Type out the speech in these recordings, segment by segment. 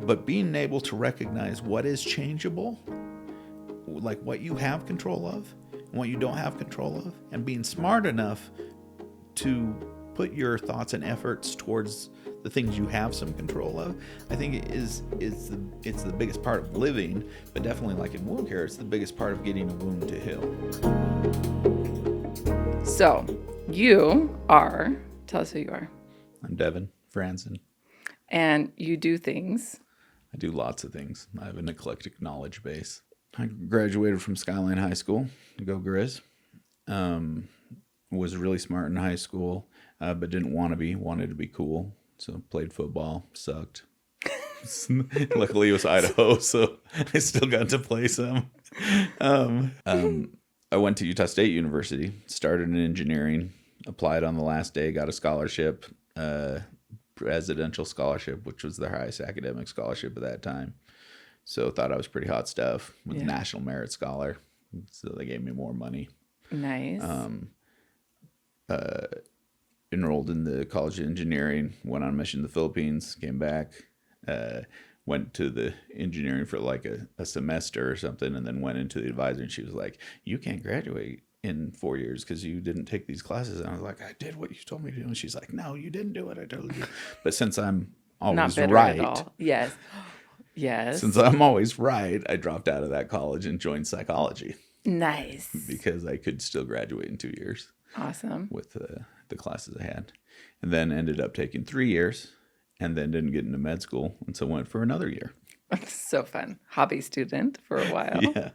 But being able to recognize what is changeable, like what you have control of and what you don't have control of, and being smart enough to put your thoughts and efforts towards the things you have some control of, I think it's the biggest part of living. But definitely, like in wound care, it's the biggest part of getting a wound to heal. So tell us who you are. I'm Devn, Fransen. And you do things. I do lots of things. I have an eclectic knowledge base. I graduated from Skyline High School. Go Grizz. Was really smart in high school, but didn't want to be. Wanted to be cool. So played football. Sucked. Luckily it was Idaho, so I still got to play some. I went to Utah State University. Started in engineering. Applied on the last day. Got a scholarship. Presidential scholarship, which was the highest academic scholarship at that time. So thought I was pretty hot stuff. Was National Merit Scholar. So they gave me more money. Nice. Enrolled in the College of Engineering, went on a mission to the Philippines, came back, went to the engineering for like a semester or something, and then went into the advisor, and she was like, you can't graduate in 4 years because you didn't take these classes. And I was like, I did what you told me to do. And she's like, no, you didn't do what I told you. But since I'm always Not bitter right, at all. Yes. Since I'm always right, I dropped out of that college and joined psychology. Nice. Because I could still graduate in 2 years. Awesome. With the classes I had. And then ended up taking 3 years and then didn't get into med school. And so went for another year. So fun. Hobby student for a while. Yeah.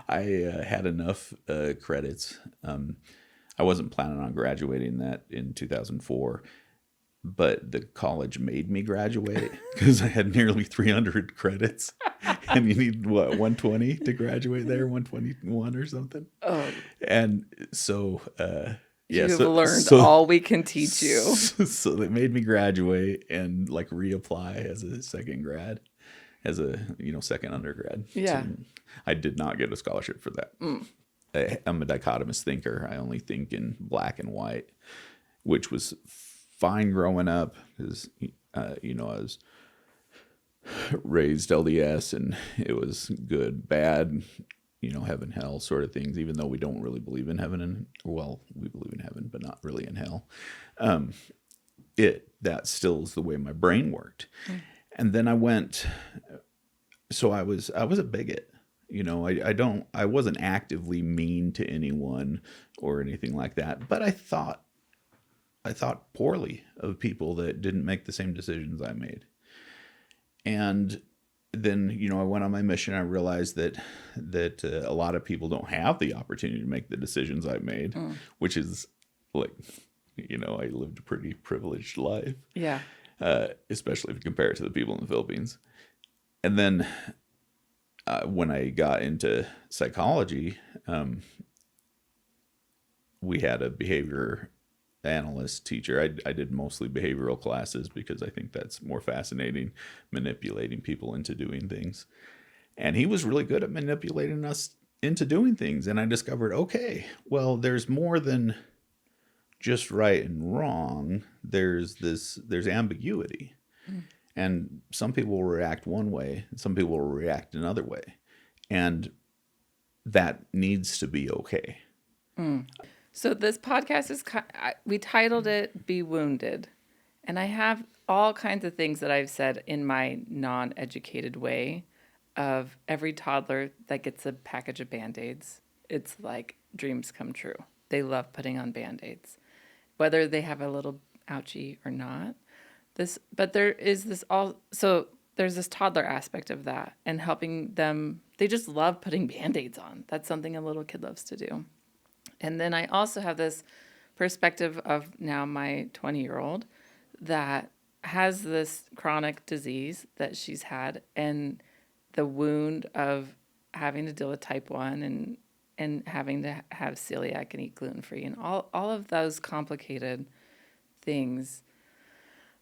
I had enough credits. I wasn't planning on graduating that in 2004. But the college made me graduate because I had nearly 300 credits. And you need, 120 to graduate there? 121 or something? Oh. And so, You've learned all we can teach you. So they made me graduate and like reapply as a second grad, as a, second undergrad. Yeah. So I did not get a scholarship for that. I'm a dichotomous thinker. I only think in black and white, which was fine growing up because, I was raised LDS and it was good, bad, heaven, hell sort of things, even though we don't really believe in heaven we believe in heaven, but not really in hell. That still is the way my brain worked. And then I went, so I was a bigot. I wasn't actively mean to anyone or anything like that, but I thought poorly of people that didn't make the same decisions I made. And then, I went on my mission. I realized that a lot of people don't have the opportunity to make the decisions I made, which is like, I lived a pretty privileged life. Yeah. Especially if you compare it to the people in the Philippines. And then when I got into psychology, we had a behavior analyst teacher. I did mostly behavioral classes because I think that's more fascinating, manipulating people into doing things. And he was really good at manipulating us into doing things. And I discovered, okay, well, there's more than just right and wrong. There's ambiguity. And some people will react one way, and some people will react another way. And that needs to be okay. So this podcast we titled it Be Wounded. And I have all kinds of things that I've said in my non-educated way of every toddler that gets a package of Band-Aids. It's like dreams come true. They love putting on Band-Aids, whether they have a little ouchie or not. But there's this toddler aspect of that and helping them. They just love putting Band-Aids on. That's something a little kid loves to do. And then I also have this perspective of now my 20-year-old that has this chronic disease that she's had and the wound of having to deal with type 1 and having to have celiac and eat gluten-free and all of those complicated things.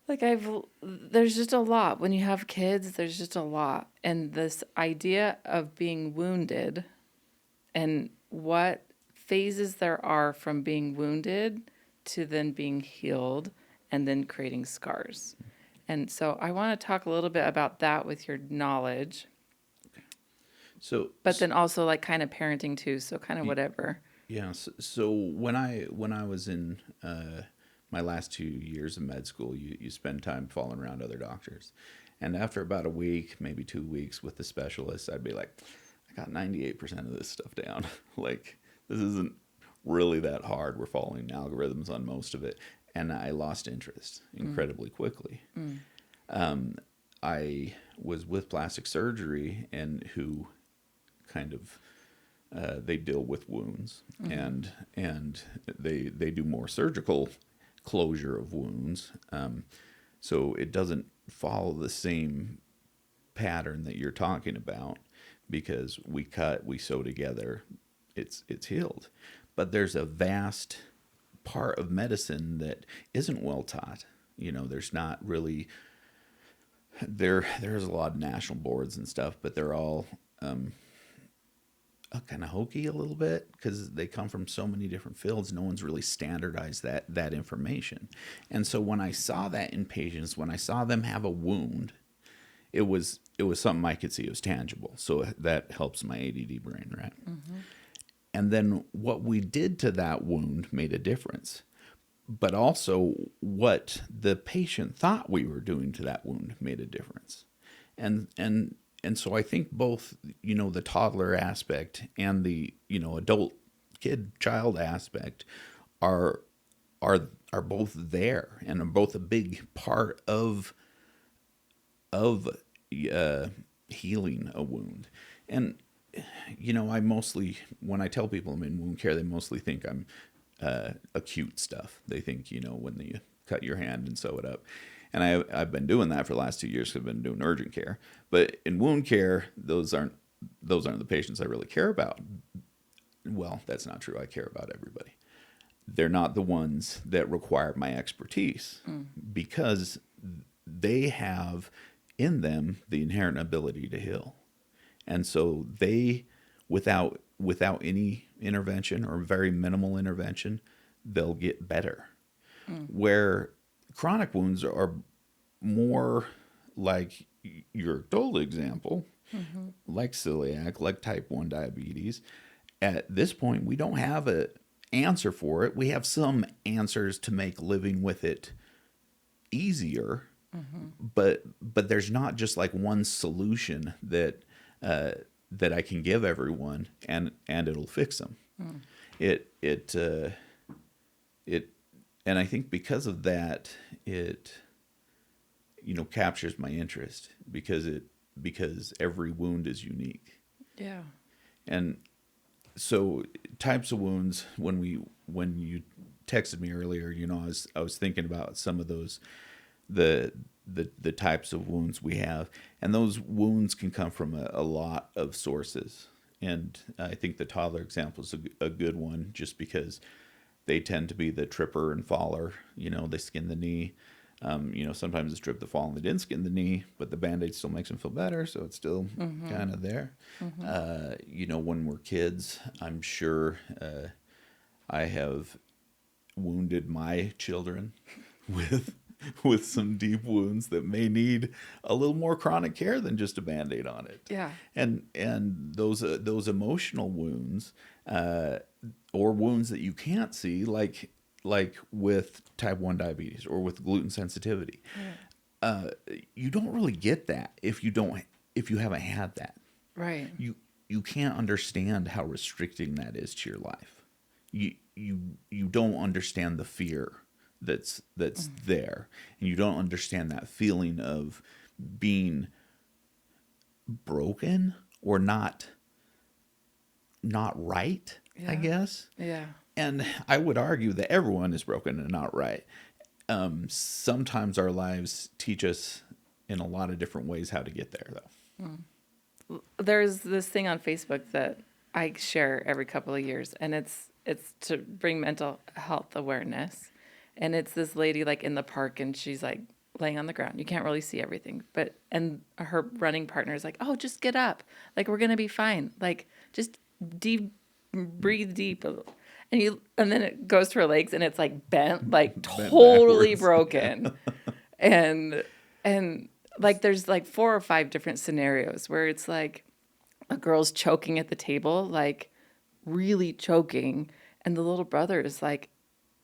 Like there's just a lot. When you have kids, there's just a lot. And this idea of being wounded and what phases there are from being wounded to then being healed and then creating scars. And so I want to talk a little bit about that with your knowledge, So, but then also like kind of parenting too. So kind of whatever. yeah. So when I was in my last 2 years of med school, you spend time following around other doctors, and after about a week, maybe 2 weeks with the specialist, I'd be like, I got 98% of this stuff down. Like, this isn't really that hard. We're following algorithms on most of it, and I lost interest incredibly quickly. I was with plastic surgery, and who kind of they deal with wounds, and they do more surgical closure of wounds. So it doesn't follow the same pattern that you're talking about, because we cut, we sew together, it's healed. But there's a vast part of medicine that isn't well taught. There's not really there's a lot of national boards and stuff, but they're all kind of hokey a little bit, because they come from so many different fields. No one's really standardized that information. And so when I saw that in patients, when I saw them have a wound, it was something I could see. It was tangible. So that helps my ADD brain, right? And then what we did to that wound made a difference. But also what the patient thought we were doing to that wound made a difference. And so I think both, the toddler aspect and the, adult child aspect are both there, and are both a big part of healing a wound. And I mostly, when I tell people I'm in wound care, they mostly think I'm acute stuff. They think, when you cut your hand and sew it up. And I've been doing that for the last 2 years, because I've been doing urgent care. But in wound care, those aren't the patients I really care about. Well, that's not true. I care about everybody. They're not the ones that require my expertise, because they have in them the inherent ability to heal. And so they, without any intervention or very minimal intervention, they'll get better. Where chronic wounds are more like your adult example, like celiac, like type 1 diabetes. At this point, we don't have an answer for it. We have some answers to make living with it easier, but there's not just like one solution that I can give everyone and it'll fix them. And I think because of that, it captures my interest, because every wound is unique. Yeah. And so types of wounds, when you texted me earlier, I was thinking about some of those, the types of wounds we have, and those wounds can come from a lot of sources. And I think the toddler example is a good one, just because they tend to be the tripper and faller. They skin the knee. Sometimes it's trip, the fall, and they didn't skin the knee, but the Band-Aid still makes them feel better, so it's still kind of there. When we're kids, I'm sure I have wounded my children with some deep wounds that may need a little more chronic care than just a Band-Aid on it. Yeah. And those emotional wounds, or wounds that you can't see, like with type 1 diabetes or with gluten sensitivity, you don't really get that if you haven't had that. Right. You can't understand how restricting that is to your life. You don't understand the fear that's there, and you don't understand that feeling of being broken or not right, I guess. Yeah. And I would argue that everyone is broken and not right. Sometimes our lives teach us in a lot of different ways how to get there, though. There's this thing on Facebook that I share every couple of years, and it's to bring mental health awareness. And it's this lady like in the park, and she's like laying on the ground. You can't really see everything, and her running partner is like, "Oh, just get up. Like, we're gonna be fine. Like, just breathe deep." And then it goes to her legs, and it's like bent, like totally broken. And And like there's like 4 or 5 different scenarios where it's like a girl's choking at the table, like really choking, and the little brother is like,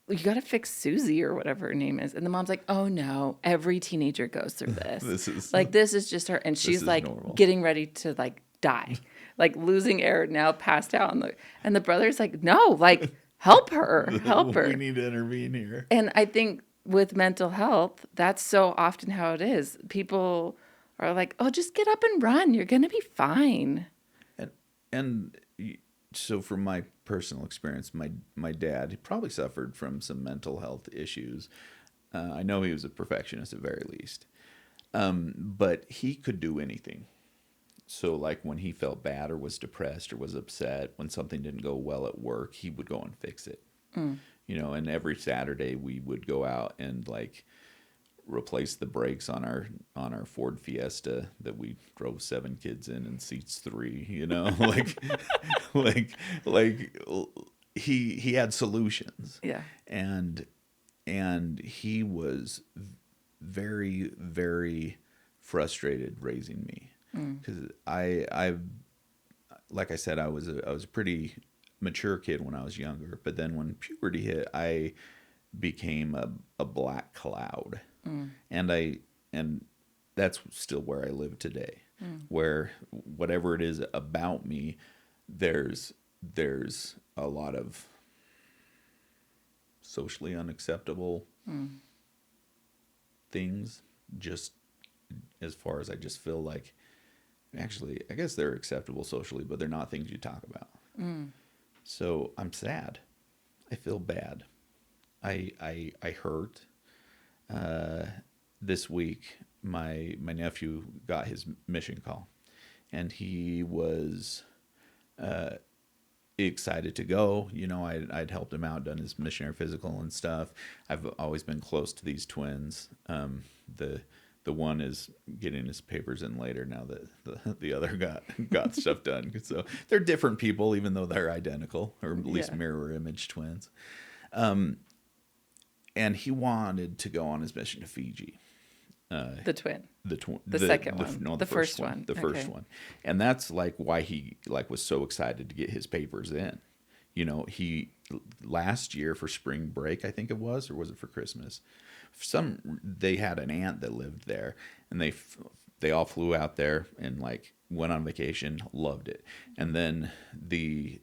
you got to fix Susie or whatever her name is. And the mom's like, oh no, every teenager goes through this. This is just her. And she's like normal. getting ready to like die, like losing air, now passed out. And the brother's like, no, like help her, help her. We need to intervene here. And I think with mental health, that's so often how it is. People are like, oh, just get up and run. You're going to be fine. And so from my personal experience, my dad, he probably suffered from some mental health issues. I know he was a perfectionist at very least. But he could do anything. So like when he felt bad or was depressed or was upset, when something didn't go well at work, he would go and fix it. And every Saturday we would go out and like replace the brakes on our Ford Fiesta that we drove 7 kids in and seats 3, like he had solutions. Yeah. And he was very, very frustrated raising me because I like I said, I was a pretty mature kid when I was younger, but then when puberty hit, I became a black cloud. And that's still where I live today, where whatever it is about me, there's a lot of socially unacceptable things, just as far as I just feel like, actually, I guess they're acceptable socially, but they're not things you talk about. So I'm sad. I feel bad. I hurt. This week, my nephew got his mission call, and he was excited to go. I'd helped him out, done his missionary physical and stuff. I've always been close to these twins. The one is getting his papers in later now that the other got stuff done. So they're different people, even though they're identical, or at least mirror image twins. And he wanted to go on his mission to Fiji. The twin. The second one. No, the first one. The first one. And that's like why he like was so excited to get his papers in. He last year for spring break, I think it was, or was it for Christmas? They had an aunt that lived there, and they all flew out there and like went on vacation, loved it. And then the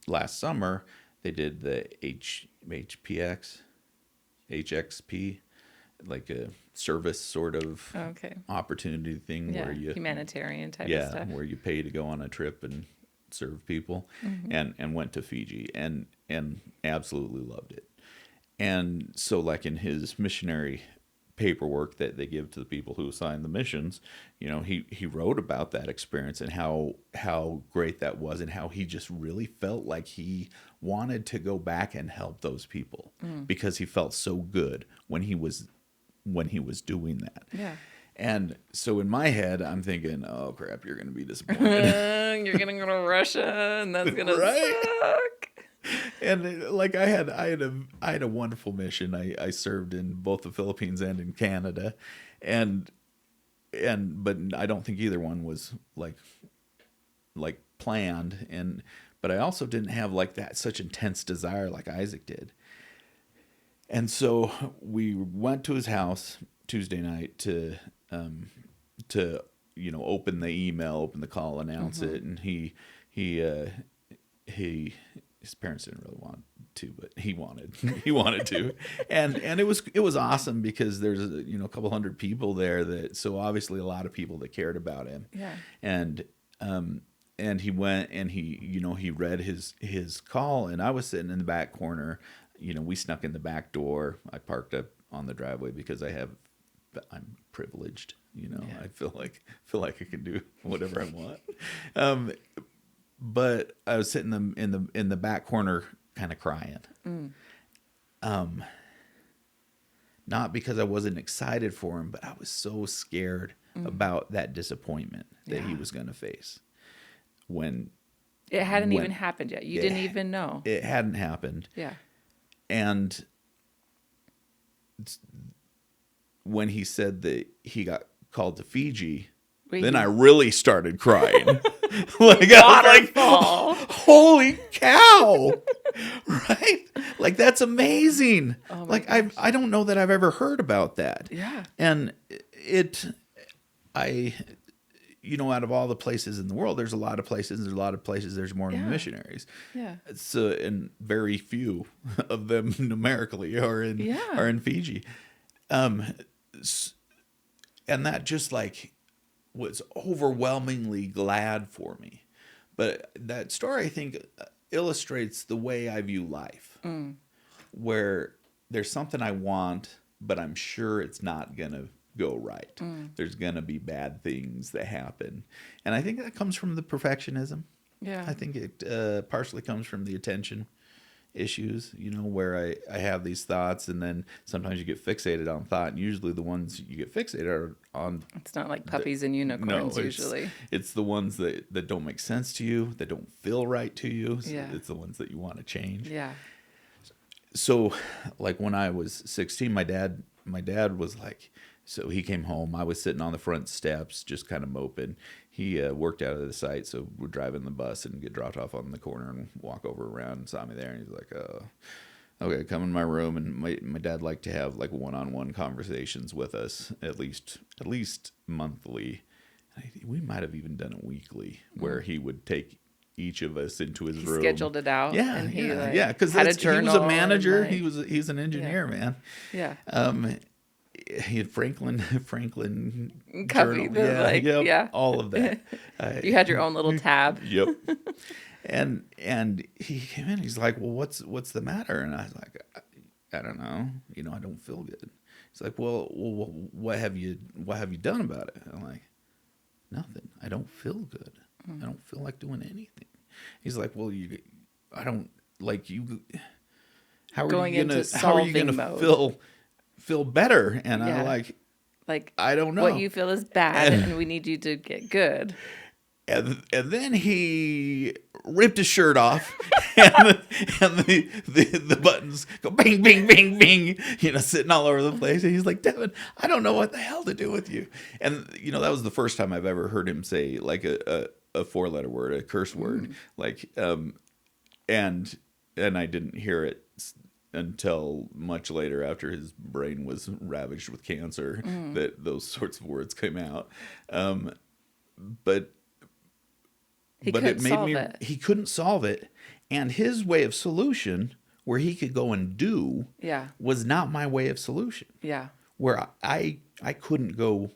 last summer they did the HXP, like a service sort of opportunity thing where you humanitarian type of stuff. Where you pay to go on a trip and serve people, and went to Fiji and absolutely loved it. And so like in his missionary paperwork that they give to the people who assign the missions, he wrote about that experience and how great that was, and how he just really felt like he wanted to go back and help those people because he felt so good when he was doing that. Yeah. And so in my head, I'm thinking, oh crap, you're going to be disappointed. You're going to go to Russia, and that's going to suck. And like I had a wonderful mission. I served in both the Philippines and in Canada, but I don't think either one was like planned. But I also didn't have like that such intense desire like Isaac did. And so we went to his house Tuesday night to open the email, open the call, announce it, and his parents didn't really want to, but he wanted to, and it was awesome because there's a couple hundred people there, so obviously a lot of people that cared about him. Yeah. And he went and he read his call, and I was sitting in the back corner. We snuck in the back door. I parked up on the driveway because I'm privileged. I feel like I can do whatever I want. But I was sitting in the back corner, kind of crying. Not because I wasn't excited for him, but I was so scared about that disappointment that he was going to face when it hadn't even happened yet. You didn't even know it hadn't happened. Yeah. And when he said that he got called to Fiji, Wait, then I really started crying. Like I was like, Waterfall. holy cow. Right? Like that's amazing. Oh my Like gosh. I don't know that I've ever heard about that. Yeah. And I out of all the places in the world, there's a lot of places there's Mormon Yeah. missionaries. Yeah. So and very few of them numerically are in Fiji. And that just like was overwhelmingly glad for me. But that story, I think, illustrates the way I view life, where there's something I want, but I'm sure it's not going to go right. There's going to be bad things that happen. And I think that comes from the perfectionism. Yeah. I think it partially comes from the attention issues, where I have these thoughts and then sometimes you get fixated on thought, and usually the ones you get fixated are on. It's not like puppies and unicorns usually. It's the ones that don't make sense to you, that don't feel right to you. So Yeah. it's the ones that you want to change. Yeah. So like when I was 16, my dad was like, so he came home. I was sitting on the front steps, just kind of moping. He worked out of the site, so we're driving the bus and get dropped off on the corner and walk over around and saw me there. And he's like, okay, come in my room. And my dad liked to have like one-on-one conversations with us, at least monthly. We might have even done it weekly, where he would take each of us into his room. Scheduled it out. Yeah, and he, because had a he was journal a manager. and, like, He's an engineer, man. Yeah. He had Franklin Copy. journal. All of that. You had your own little tab. Yep. And he came in. He's like, "Well, what's the matter?" And I was like, "I don't know. I don't feel good." He's like, "Well, what have you done about it?" I'm like, "Nothing. I don't feel good. I don't feel like doing anything." He's like, "Well, I don't like you. How are you gonna feel better?" And Yeah. I'm like, I don't know. What you feel is bad, and we need you to get good. And then he ripped his shirt off, and the buttons go bing, bing, bing, bing, sitting all over the place. And he's like, "Devn, I don't know what the hell to do with you." And that was the first time I've ever heard him say like a 4-letter word, a curse word, like and I didn't hear it until much later, after his brain was ravaged with cancer, that those sorts of words came out. But He couldn't solve it. And his way of solution, where he could go and do, was not my way of solution. Yeah. Where I couldn't go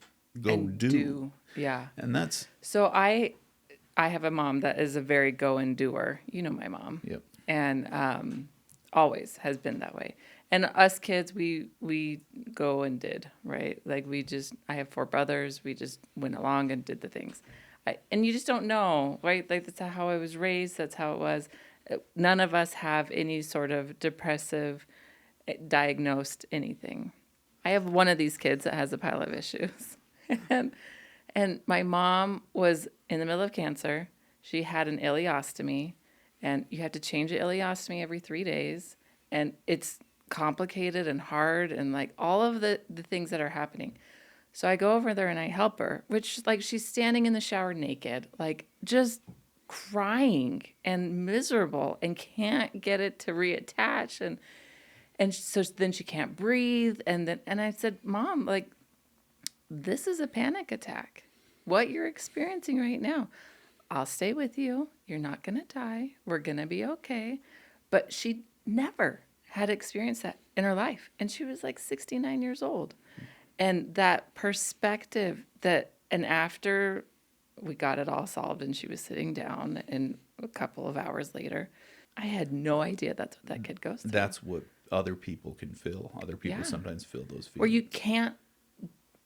and do. Yeah. And that's... So I have a mom that is a very go and doer. You know my mom. Yep. And always has been that way. And us kids, we go and did, right? Like I have 4 brothers. We just went along and did the things. And you just don't know, right? Like that's how I was raised. That's how it was. None of us have any sort of depressive diagnosed anything. I have one of these kids that has a pile of issues. And my mom was in the middle of cancer. She had an ileostomy, and you had to change the ileostomy every 3 days. And it's complicated and hard and like all of the things that are happening. So I go over there and I help her, which like she's standing in the shower naked, like just crying and miserable and can't get it to reattach. And so then she can't breathe. And I said, "Mom, like, this is a panic attack. What you're experiencing right now, I'll stay with you. You're not going to die. We're going to be okay." But she never had experienced that in her life. And she was like 69 years old. And that perspective and after we got it all solved and she was sitting down, and a couple of hours later, I had no idea that's what that kid goes through. That's what other people can feel. Other people sometimes feel those feelings. Where you can't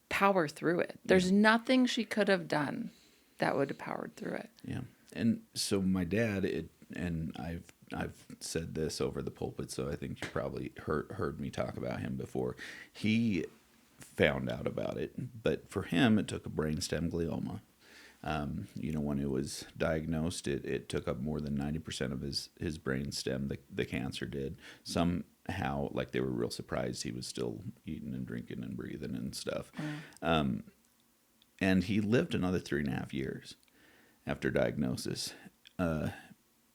power through it. There's nothing she could have done that would have powered through it. Yeah. And so my dad, and I've said this over the pulpit, so I think you probably heard me talk about him before. He found out about it, but for him, it took a brainstem glioma. When it was diagnosed, it took up more than 90% of his brainstem. The cancer did. Some how like they were real surprised he was still eating and drinking and breathing and stuff. And he lived another 3.5 years after diagnosis.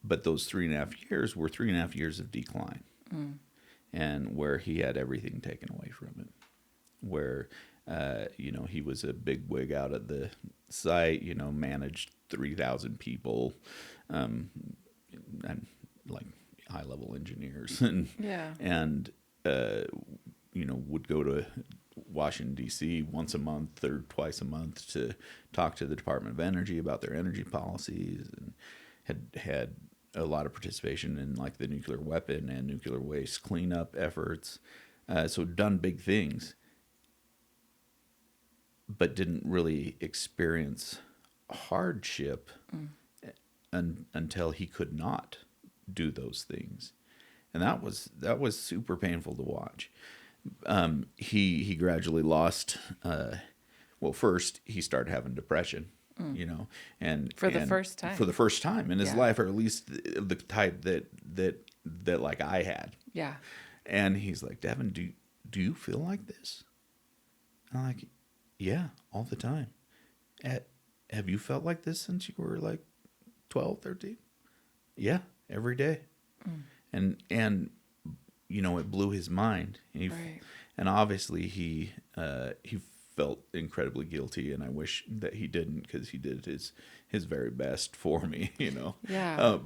But those 3.5 years were 3.5 years of decline, and where he had everything taken away from him. Where, he was a big wig out at the site, managed 3,000 people, and like high level engineers, and Yeah. and would go to Washington, D.C. once a month or twice a month to talk to the Department of Energy about their energy policies, and had a lot of participation in like the nuclear weapon and nuclear waste cleanup efforts. So done big things, but didn't really experience hardship until he could not do those things. And that was super painful to watch. He gradually lost. First he started having depression, and For the first time. for the first time in his Yeah. life, or at least the type that like I had. Yeah. And he's like, Devn, do you feel like this? And I'm like, yeah, all the time. Have you felt like this since you were like 12, 13? Yeah, every day. And it blew his mind. Right. And obviously he felt incredibly guilty, and I wish that he didn't, because he did his very best for me, Yeah.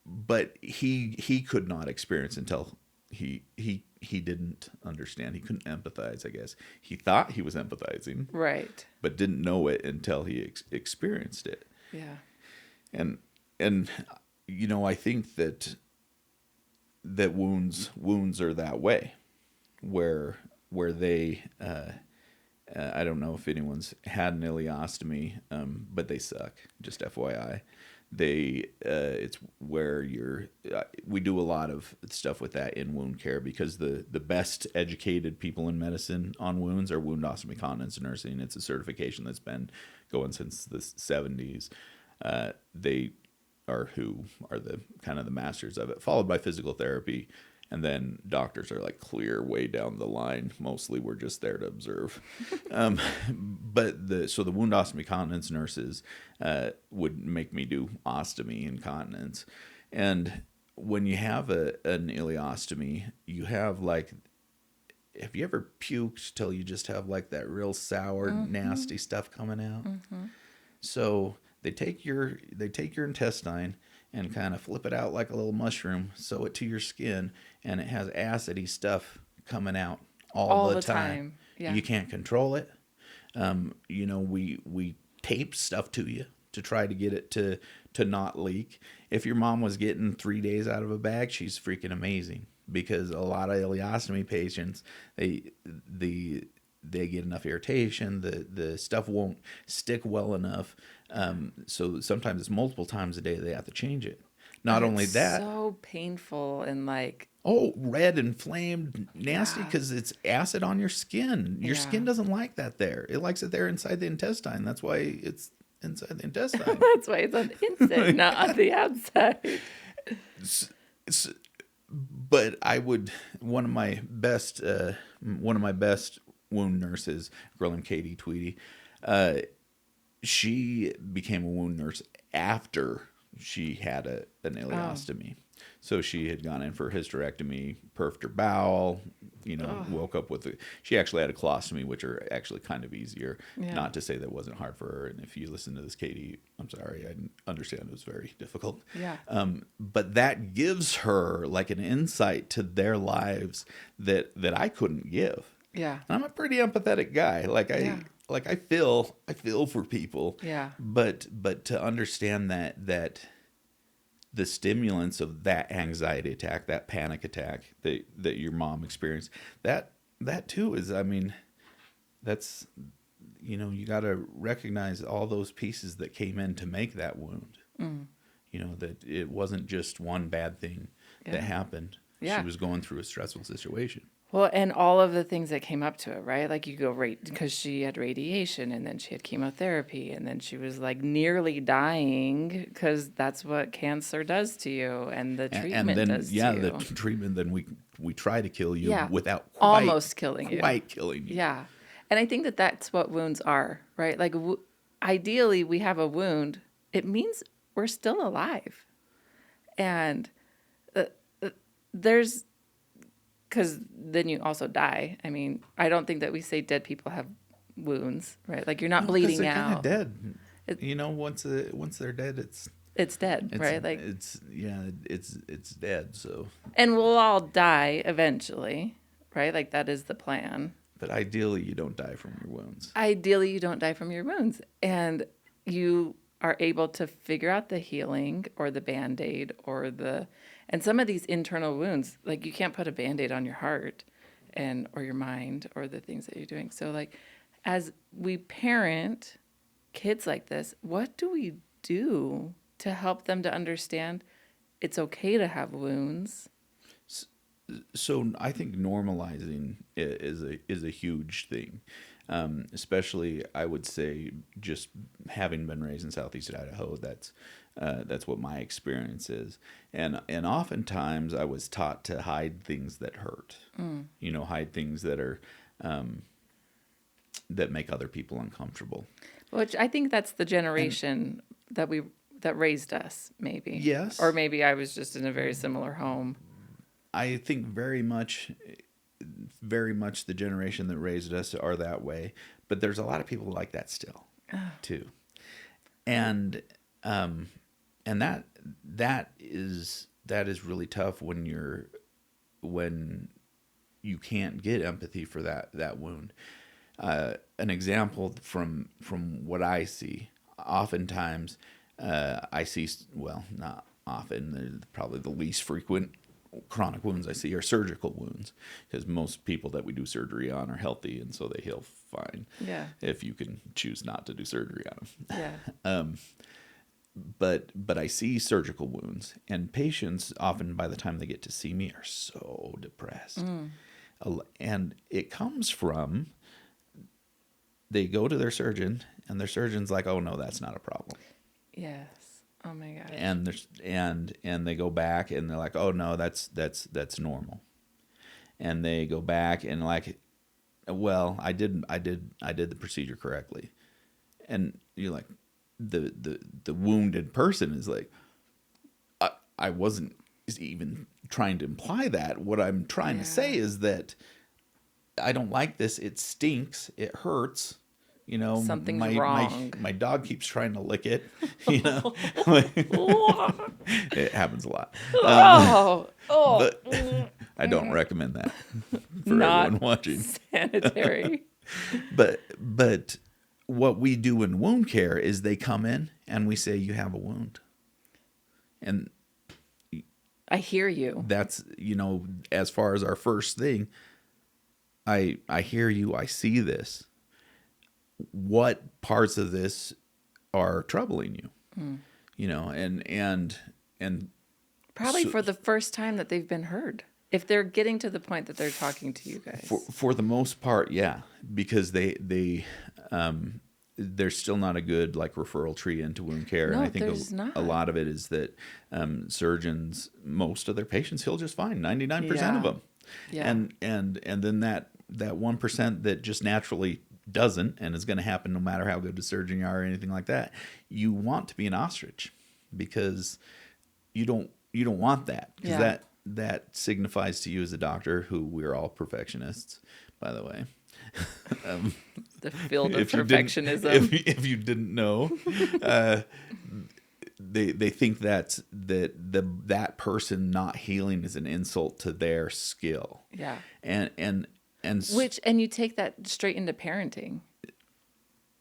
But he could not experience until he didn't understand. He couldn't empathize, I guess. He thought he was empathizing, Right. but didn't know it until he experienced it. Yeah. And I think that wounds are that way, where they I don't know if anyone's had an ileostomy, but they suck. Just FYI, it's where we do a lot of stuff with that in wound care, because the best educated people in medicine on wounds are wound ostomy continence nursing. It's a certification that's been going since the 70s. They are the kind of the masters of it, followed by physical therapy. And then doctors are like clear way down the line. Mostly we're just there to observe. But the wound ostomy continence nurses would make me do ostomy and continence. And when you have an ileostomy, you have like, have you ever puked till you just have like that real sour, nasty stuff coming out? So they take your intestine and kind of flip it out like a little mushroom, sew it to your skin, and it has acidy stuff coming out all the time. Yeah. You can't control it. We tape stuff to you to try to get it to not leak. If your mom was getting 3 days out of a bag, she's freaking amazing, because a lot of ileostomy patients, they get enough irritation, the stuff won't stick well enough. So sometimes it's multiple times a day they have to change it. Not only that, so painful and like, red, inflamed, nasty, Yeah. because it's acid on your skin. Your Yeah. skin doesn't like that there. It likes it there inside the intestine. That's why it's inside the intestine. that's why it's on the inside, not on the outside. But one of my best wound nurses, a girl named Katie Tweedy, she became a wound nurse after she had an ileostomy. So she had gone in for a hysterectomy, perfed her bowel, woke up with she actually had a colostomy, which are actually kind of easier. Yeah. Not to say that wasn't hard for her. And if you listen to this, Katie, I'm sorry, I understand it was very difficult. Yeah. But that gives her like an insight to their lives that I couldn't give. Yeah. And I'm a pretty empathetic guy. I feel for people. Yeah. But to understand that the stimulants of that anxiety attack, that panic attack that your mom experienced, that too is, that's, you got to recognize all those pieces that came in to make that wound. That it wasn't just one bad thing that happened. Yeah. She was going through a stressful situation. Well, and all of the things that came up to it, right? Like you go right because she had radiation and then she had chemotherapy and then she was like nearly dying because that's what cancer does to you and the And treatment then does to the you. treatment, then we try to kill you Yeah. without Almost killing you. quite killing you. Yeah. And I think that that's what wounds are, right? Like ideally we have a wound, it means we're still alive. And there's because then you also die. I mean, I don't think that we say dead people have wounds, right? Like you're not No, because bleeding they're kind of out. dead. It- You know, once they're dead, It's dead, right? Like, it's dead. So, and we'll all die eventually, right? Like that is the plan. but ideally, you don't die from your wounds. Ideally, you don't die from your wounds, and you are able to figure out the healing or the Band-Aid and some of these internal wounds, like you can't put a Band-Aid on your heart or your mind or the things that you're doing. So like as we parent kids like this, what do we do to help them to understand it's okay to have wounds? So I think normalizing is a huge thing, especially I would say just having been raised in Southeast Idaho. That's what my experience is, and oftentimes I was taught to hide things that hurt. You know, hide things that are that make other people uncomfortable. Which I think that's the generation that raised us, maybe. Yes. Or maybe I was just in a very similar home. I think very much the generation that raised us are that way, but there's a lot of people like that still, too, and that is really tough when you can't get empathy for that wound. An example from what I see, oftentimes I see, well, not often, probably the least frequent chronic wounds I see are surgical wounds, because most people that we do surgery on are healthy, and so they heal fine. Yeah. If you can choose not to do surgery on them. Yeah. But I see surgical wounds, and patients often by the time they get to see me are so depressed. And it comes from they go to their surgeon, and their surgeon's like, "Oh no, that's not a problem." Yes. Oh my gosh. And they go back, and they're like, "Oh no, that's normal." And they go back and like, "Well, I did the procedure correctly." And you're like, the wounded person is like, I wasn't even trying to imply that. What I'm trying to say is that I don't like this. It stinks. It hurts. You know, Something's wrong. My dog keeps trying to lick it. You know, it happens a lot. But I don't recommend that for Not everyone watching. sanitary. But what we do in wound care is they come in and we say, "You have a wound," and I hear you. that's, you know, as far as our first thing. I hear you. I see this. What parts of this are troubling you? You know, and Probably for the first time that they've been heard. If they're getting to the point that they're talking to you guys. for the most part, yeah, because there's still not a good like referral tree into wound care, No, and I think there's not. a lot of it is that surgeons, most of their patients heal just fine, 99% of them, Yeah. and then that 1% that just naturally doesn't, and is going to happen no matter how good the surgeon you are or anything like that. You want to be an ostrich because you don't want that, because that signifies to you as a doctor, who we're all perfectionists, by the way. The field of If you perfectionism. if you didn't know, they think that person not healing is an insult to their skill. Yeah. And And you take that straight into parenting.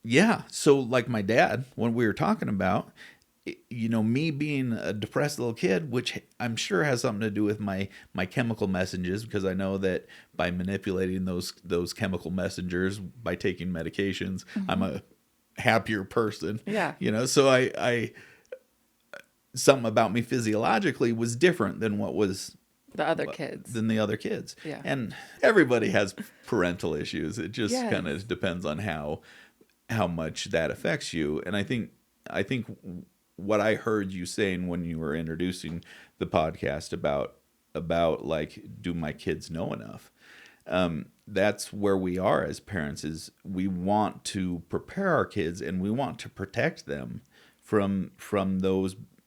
yeah. So like my dad, when we were talking about, you know, me being a depressed little kid, which I'm sure has something to do with my chemical messages, because I know that by manipulating those chemical messengers, by taking medications, I'm a happier person. Yeah. You know, so I something about me physiologically was different than what was the other kids. than the other kids. Yeah. And everybody has parental issues. It just Yes. kind of depends on how much that affects you. And I think what I heard you saying when you were introducing the podcast about like, do my kids know enough? That's where we are as parents, is we want to prepare our kids and we want to protect them from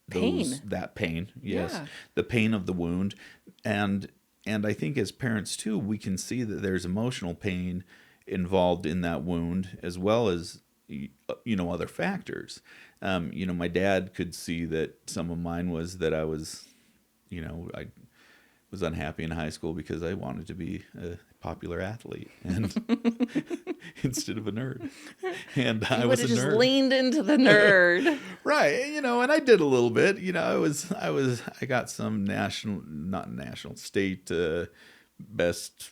Pain. that pain. Yes. Yeah. The pain of the wound. And I think as parents too, we can see that there's emotional pain involved in that wound, as well as, other factors. My dad could see that some of mine was that I was unhappy in high school because I wanted to be a popular athlete and instead of a nerd. And I was a just nerd. leaned into the nerd. Right. And I did a little bit, I got some state best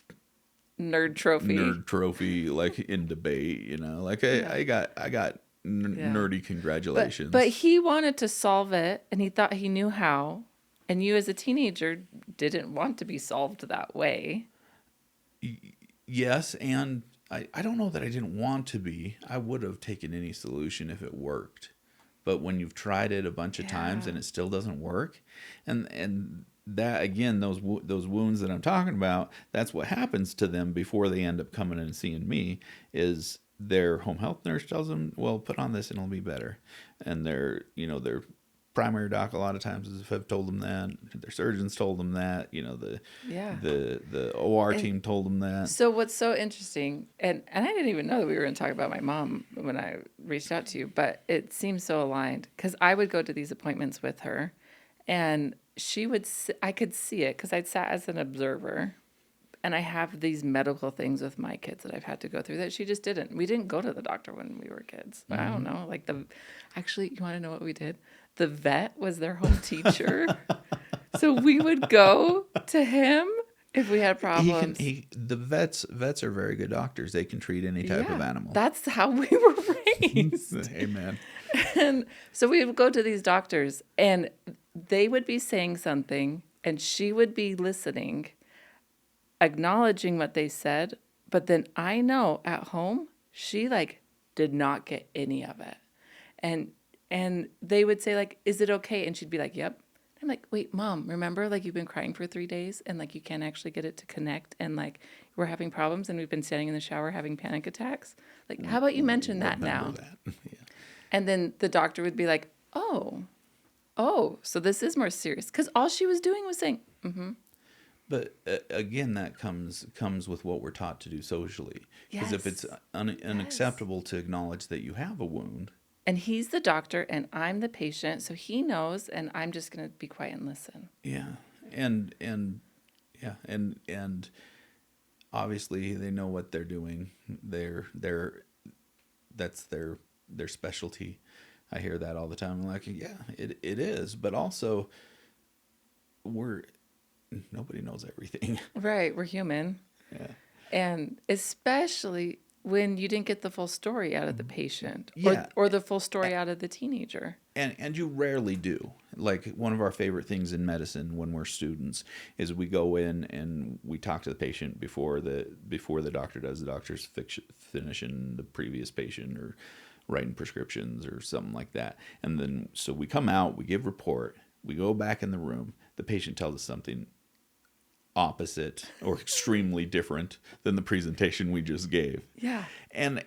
Nerd trophy. Like in debate, I got nerdy congratulations. But he wanted to solve it, and he thought he knew how. And you as a teenager didn't want to be solved that way. Yes, and I don't know that I didn't want to be. I would have taken any solution if it worked. But when you've tried it a bunch of times and it still doesn't work, and that, again, those wounds that I'm talking about, that's what happens to them before they end up coming in and seeing me, is their home health nurse tells them, well, put on this and it'll be better. And their primary doc a lot of times have told them that. Their surgeons told them that. The OR team told them that. So what's so interesting, and I didn't even know that we were going to talk about my mom when I reached out to you, but it seems so aligned, because I would go to these appointments with her, and I could see it because I'd sat as an observer, and I have these medical things with my kids that I've had to go through that she just didn't. We didn't go to the doctor when we were kids. Mm-hmm. I don't know. Actually, you want to know what we did? The vet was their home teacher. So we would go to him if we had problems. The vets are very good doctors. They can treat any type of animal. That's how we were raised. Amen. And so we would go to these doctors, and they would be saying something, and she would be listening, acknowledging what they said. But then I know at home, she did not get any of it. And they would say, is it okay? And she'd be like, yep. I'm like, wait, Mom, remember, you've been crying for 3 days and you can't actually get it to connect, and we're having problems, and we've been standing in the shower having panic attacks. How about you mention that now? Yeah. And then the doctor would be like, oh, so this is more serious, because all she was doing was saying, mm-hmm. But again, that comes with what we're taught to do socially. Because if it's unacceptable to acknowledge that you have a wound. And he's the doctor, and I'm the patient, so he knows, and I'm just going to be quiet and listen. Yeah, and obviously they know what they're doing. That's their specialty. I hear that all the time. I'm like, yeah, it is, but also nobody knows everything. Right, we're human. Yeah, and especially when you didn't get the full story out of the patient, or the full story out of the teenager. And you rarely do. One of our favorite things in medicine when we're students is we go in and we talk to the patient before the doctor does. The doctor's finishing the previous patient or writing prescriptions or something like that. And then, so we come out, we give report, we go back in the room, the patient tells us something opposite or extremely different than the presentation we just gave. Yeah. And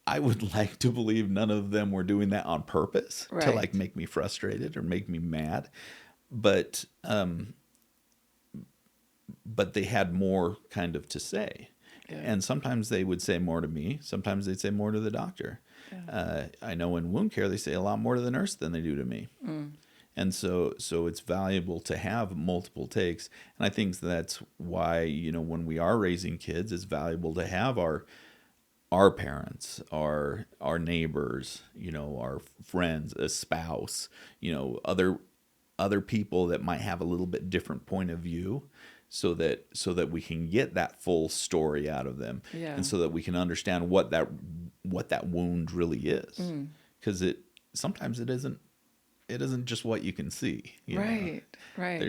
I would like to believe none of them were doing that on purpose to make me frustrated or make me mad. But they had more kind of to say. Yeah. And sometimes they would say more to me. Sometimes they'd say more to the doctor. Yeah. I know in wound care, they say a lot more to the nurse than they do to me. Mm. And so it's valuable to have multiple takes. And I think that's why, when we are raising kids, it's valuable to have our parents, our neighbors, our friends, a spouse, other people that might have a little bit different point of view, so that we can get that full story out of them. Yeah. And so that we can understand what that wound really is. Because sometimes it isn't it isn't just what you can see. Right. Right.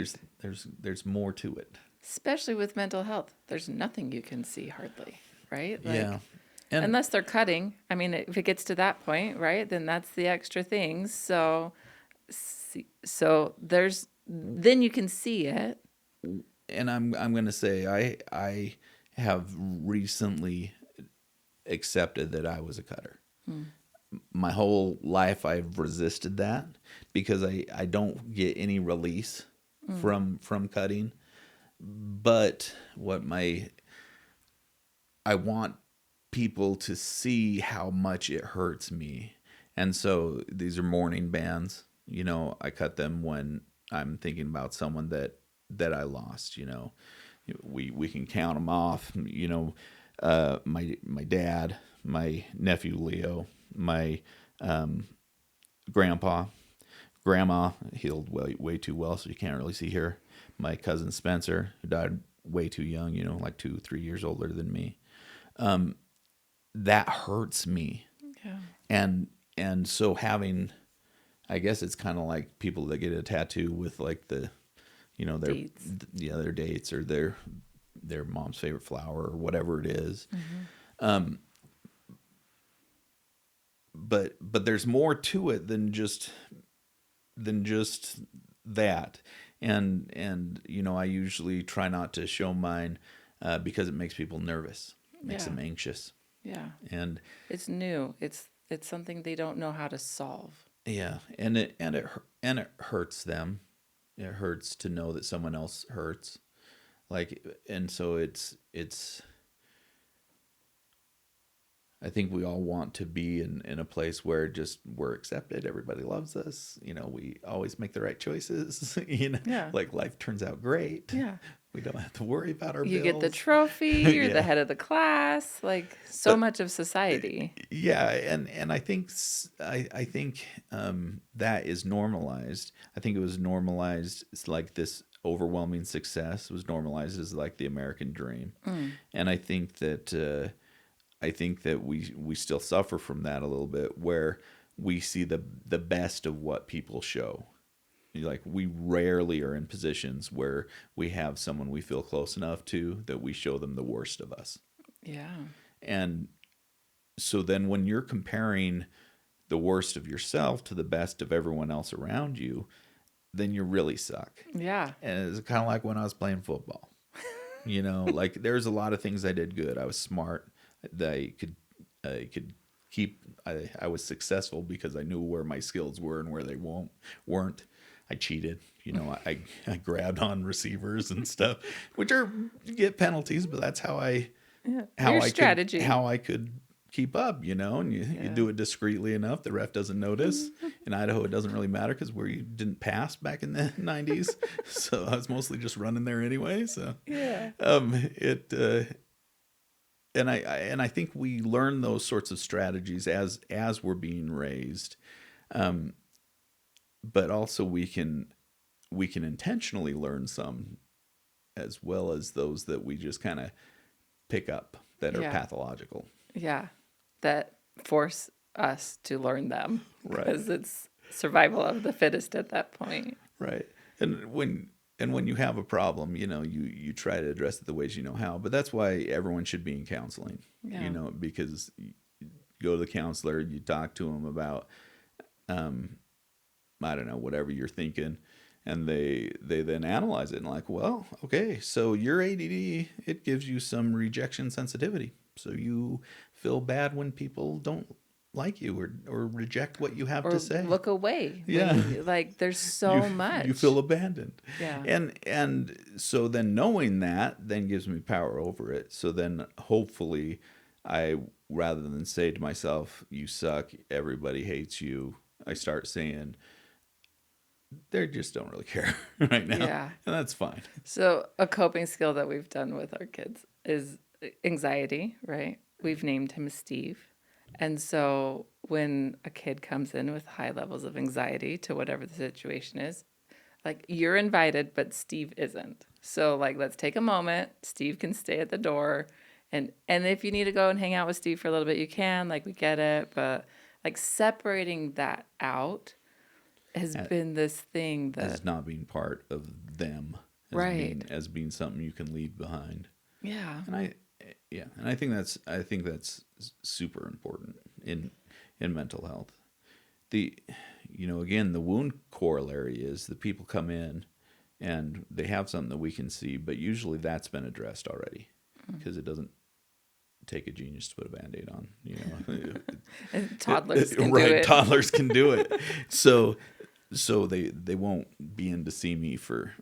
There's more to it. Especially with mental health. There's nothing you can see hardly, right? Like, Yeah. And unless they're cutting. I mean, if it gets to that point, right, then that's the extra things. So then you can see it. I'm going to say I have recently accepted that I was a cutter. My whole life I've resisted that because I don't get any release from cutting. But I want people to see how much it hurts me. And so these are morning bands. I cut them when I'm thinking about someone that I lost. We can count them off. My dad, my nephew Leo, my grandpa, grandma healed way too well, so you can't really see her. My cousin Spencer, who died way too young, like 2-3 years older than me. That hurts me. Yeah. And so having, I guess it's kind of like people that get a tattoo with like their Dates. their dates or their mom's favorite flower or whatever it is. But there's more to it than just that. And I usually try not to show mine because it makes people nervous, makes them anxious. Yeah. And It's new. It's something they don't know how to solve. yeah, and it hurts them. It hurts to know that someone else hurts. And so it's I think we all want to be in a place where just we're accepted. Everybody loves us. We always make the right choices. Yeah. Like life turns out great. Yeah. We don't have to worry about our You bills. get the trophy, you're Yeah. the head of the class, like so much of society. Yeah, and I think that is normalized. I think it was normalized. It's like this overwhelming success was normalized as like the American dream, and I think that we still suffer from that a little bit, where we see the best of what people show. Like we rarely are in positions where we have someone we feel close enough to that we show them the worst of us. Yeah. And so then when you're comparing the worst of yourself to the best of everyone else around you, then you really suck. Yeah. And it's kind of like when I was playing football. Like there's a lot of things I did good. I was smart. I could keep. I was successful because I knew where my skills were and where they weren't. I cheated. I grabbed on receivers and stuff, which you get penalties, but that's how strategy. how I could keep up, and you do it discreetly enough. The ref doesn't notice. In Idaho, it doesn't really matter because we didn't pass back in the 90s. So I was mostly just running there anyway. So Yeah. And I think we learn those sorts of strategies as we're being raised. But also we can intentionally learn some as well as those that we just kind of pick up that are pathological. Yeah. That force us to learn them. Right. Because it's survival of the fittest at that point. Right. And when you have a problem, you try to address it the ways you know how. But that's why everyone should be in counseling. Yeah. Because you go to the counselor, you talk to them about I don't know, whatever you're thinking, and they then analyze it and like, well, okay, so your ADD, it gives you some rejection sensitivity. So you feel bad when people don't like you or reject what you have to say. Look away. Yeah. There's so much. You feel abandoned. Yeah. And so then knowing that then gives me power over it. So then hopefully I, rather than say to myself, you suck, everybody hates you, I start saying, they just don't really care right now. Yeah. And that's fine. So a coping skill that we've done with our kids is anxiety, right? We've named him Steve. And so when a kid comes in with high levels of anxiety to whatever the situation is, like you're invited, but Steve isn't. So let's take a moment. Steve can stay at the door. And if you need to go and hang out with Steve for a little bit, you can, we get it. But separating that out has been this thing that as not being part of them, as right. being something you can leave behind. Yeah. And I think that's super important in mental health. The again, the wound corollary is that people come in and they have something that we can see, but usually that's been addressed already because it doesn't take a genius to put a Band-Aid on, And toddlers can right, do it. toddlers can do it. So they won't be in to see me for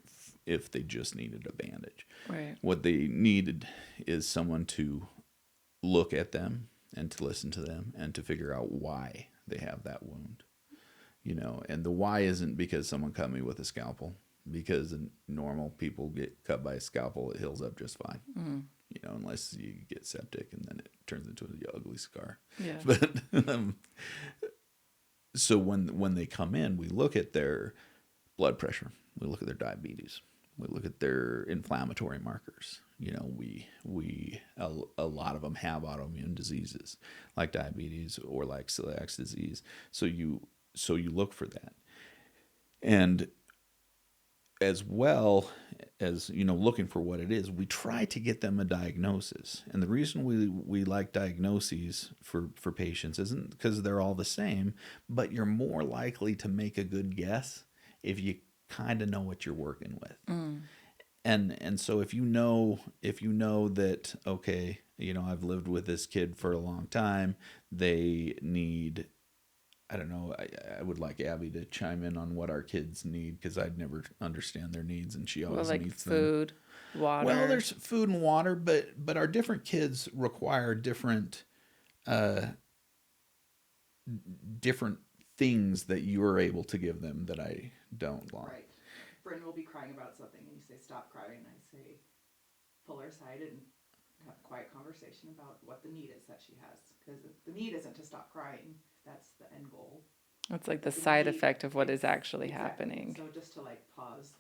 if they just needed a bandage. Right. What they needed is someone to look at them and to listen to them and to figure out why they have that wound. And the why isn't because someone cut me with a scalpel, because normal people get cut by a scalpel, it heals up just fine. Mm. Unless you get septic and then it turns into an ugly scar. Yeah. But so when they come in, we look at their blood pressure, we look at their diabetes, we look at their inflammatory markers. A lot of them have autoimmune diseases like diabetes or like celiac disease. So you look for that, and as well as looking for what it is, we try to get them a diagnosis. And the reason we like diagnoses for patients isn't because they're all the same, but you're more likely to make a good guess if you kind of know what you're working with. Mm. And so if you know that, okay, I've lived with this kid for a long time, they need, I don't know, I would like Abby to chime in on what our kids need, because I'd never understand their needs, and she always needs food, them. water. Well, there's food and water, but our different kids require different things that you're able to give them that I don't like. Right. Bryn will be crying about something, and you say, stop crying. And I say, pull her aside and have a quiet conversation about what the need is that she has. Because the need isn't to stop crying. That's the end goal. It's like the side effect of what is actually happening. So just to pause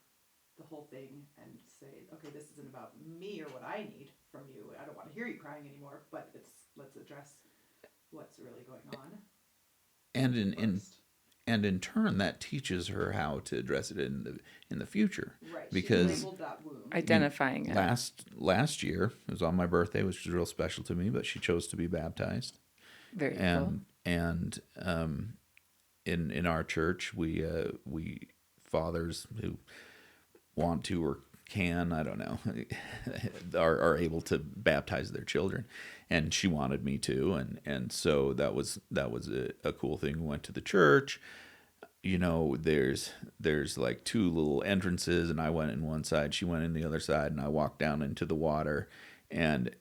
the whole thing and say, okay, this isn't about me or what I need from you. I don't want to hear you crying anymore, but let's address what's really going on. And in turn, that teaches her how to address it in the future. Right. Because she labeled that wound. Identifying it. Last year, it was on my birthday, which was real special to me, but she chose to be baptized. Very cool. And in our church, we fathers who want to or can, I don't know, are able to baptize their children, and she wanted me to, and so that was a cool thing. We went to the church. There's like two little entrances, and I went in one side, she went in the other side, and I walked down into the water, and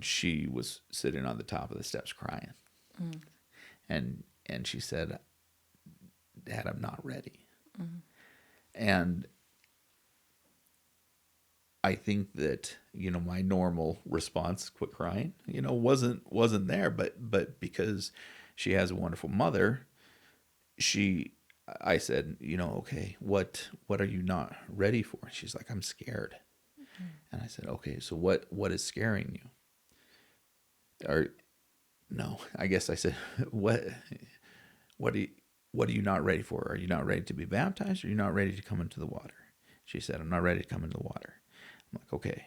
she was sitting on the top of the steps crying. Mm. And she said, "Dad, I'm not ready." Mm. And I think that, my normal response, quit crying, wasn't there, but because she has a wonderful mother, I said, okay, what are you not ready for? She's like, I'm scared. Mm-hmm. And I said, okay, so what is scaring you? No, I guess I said, what are you not ready for? Are you not ready to be baptized? Or are you not ready to come into the water? She said, I'm not ready to come into the water. I'm like, okay,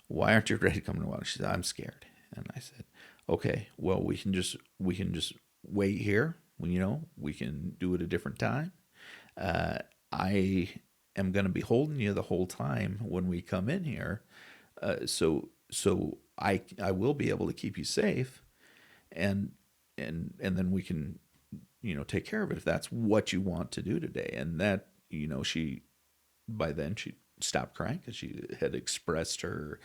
why aren't you ready to come into the water? She said, I'm scared. And I said, okay, well, we can just wait here. We can do it a different time. I am going to be holding you the whole time when we come in here. So I will be able to keep you safe, and then we can, take care of it if that's what you want to do today. And that, by then she stopped crying because she had expressed her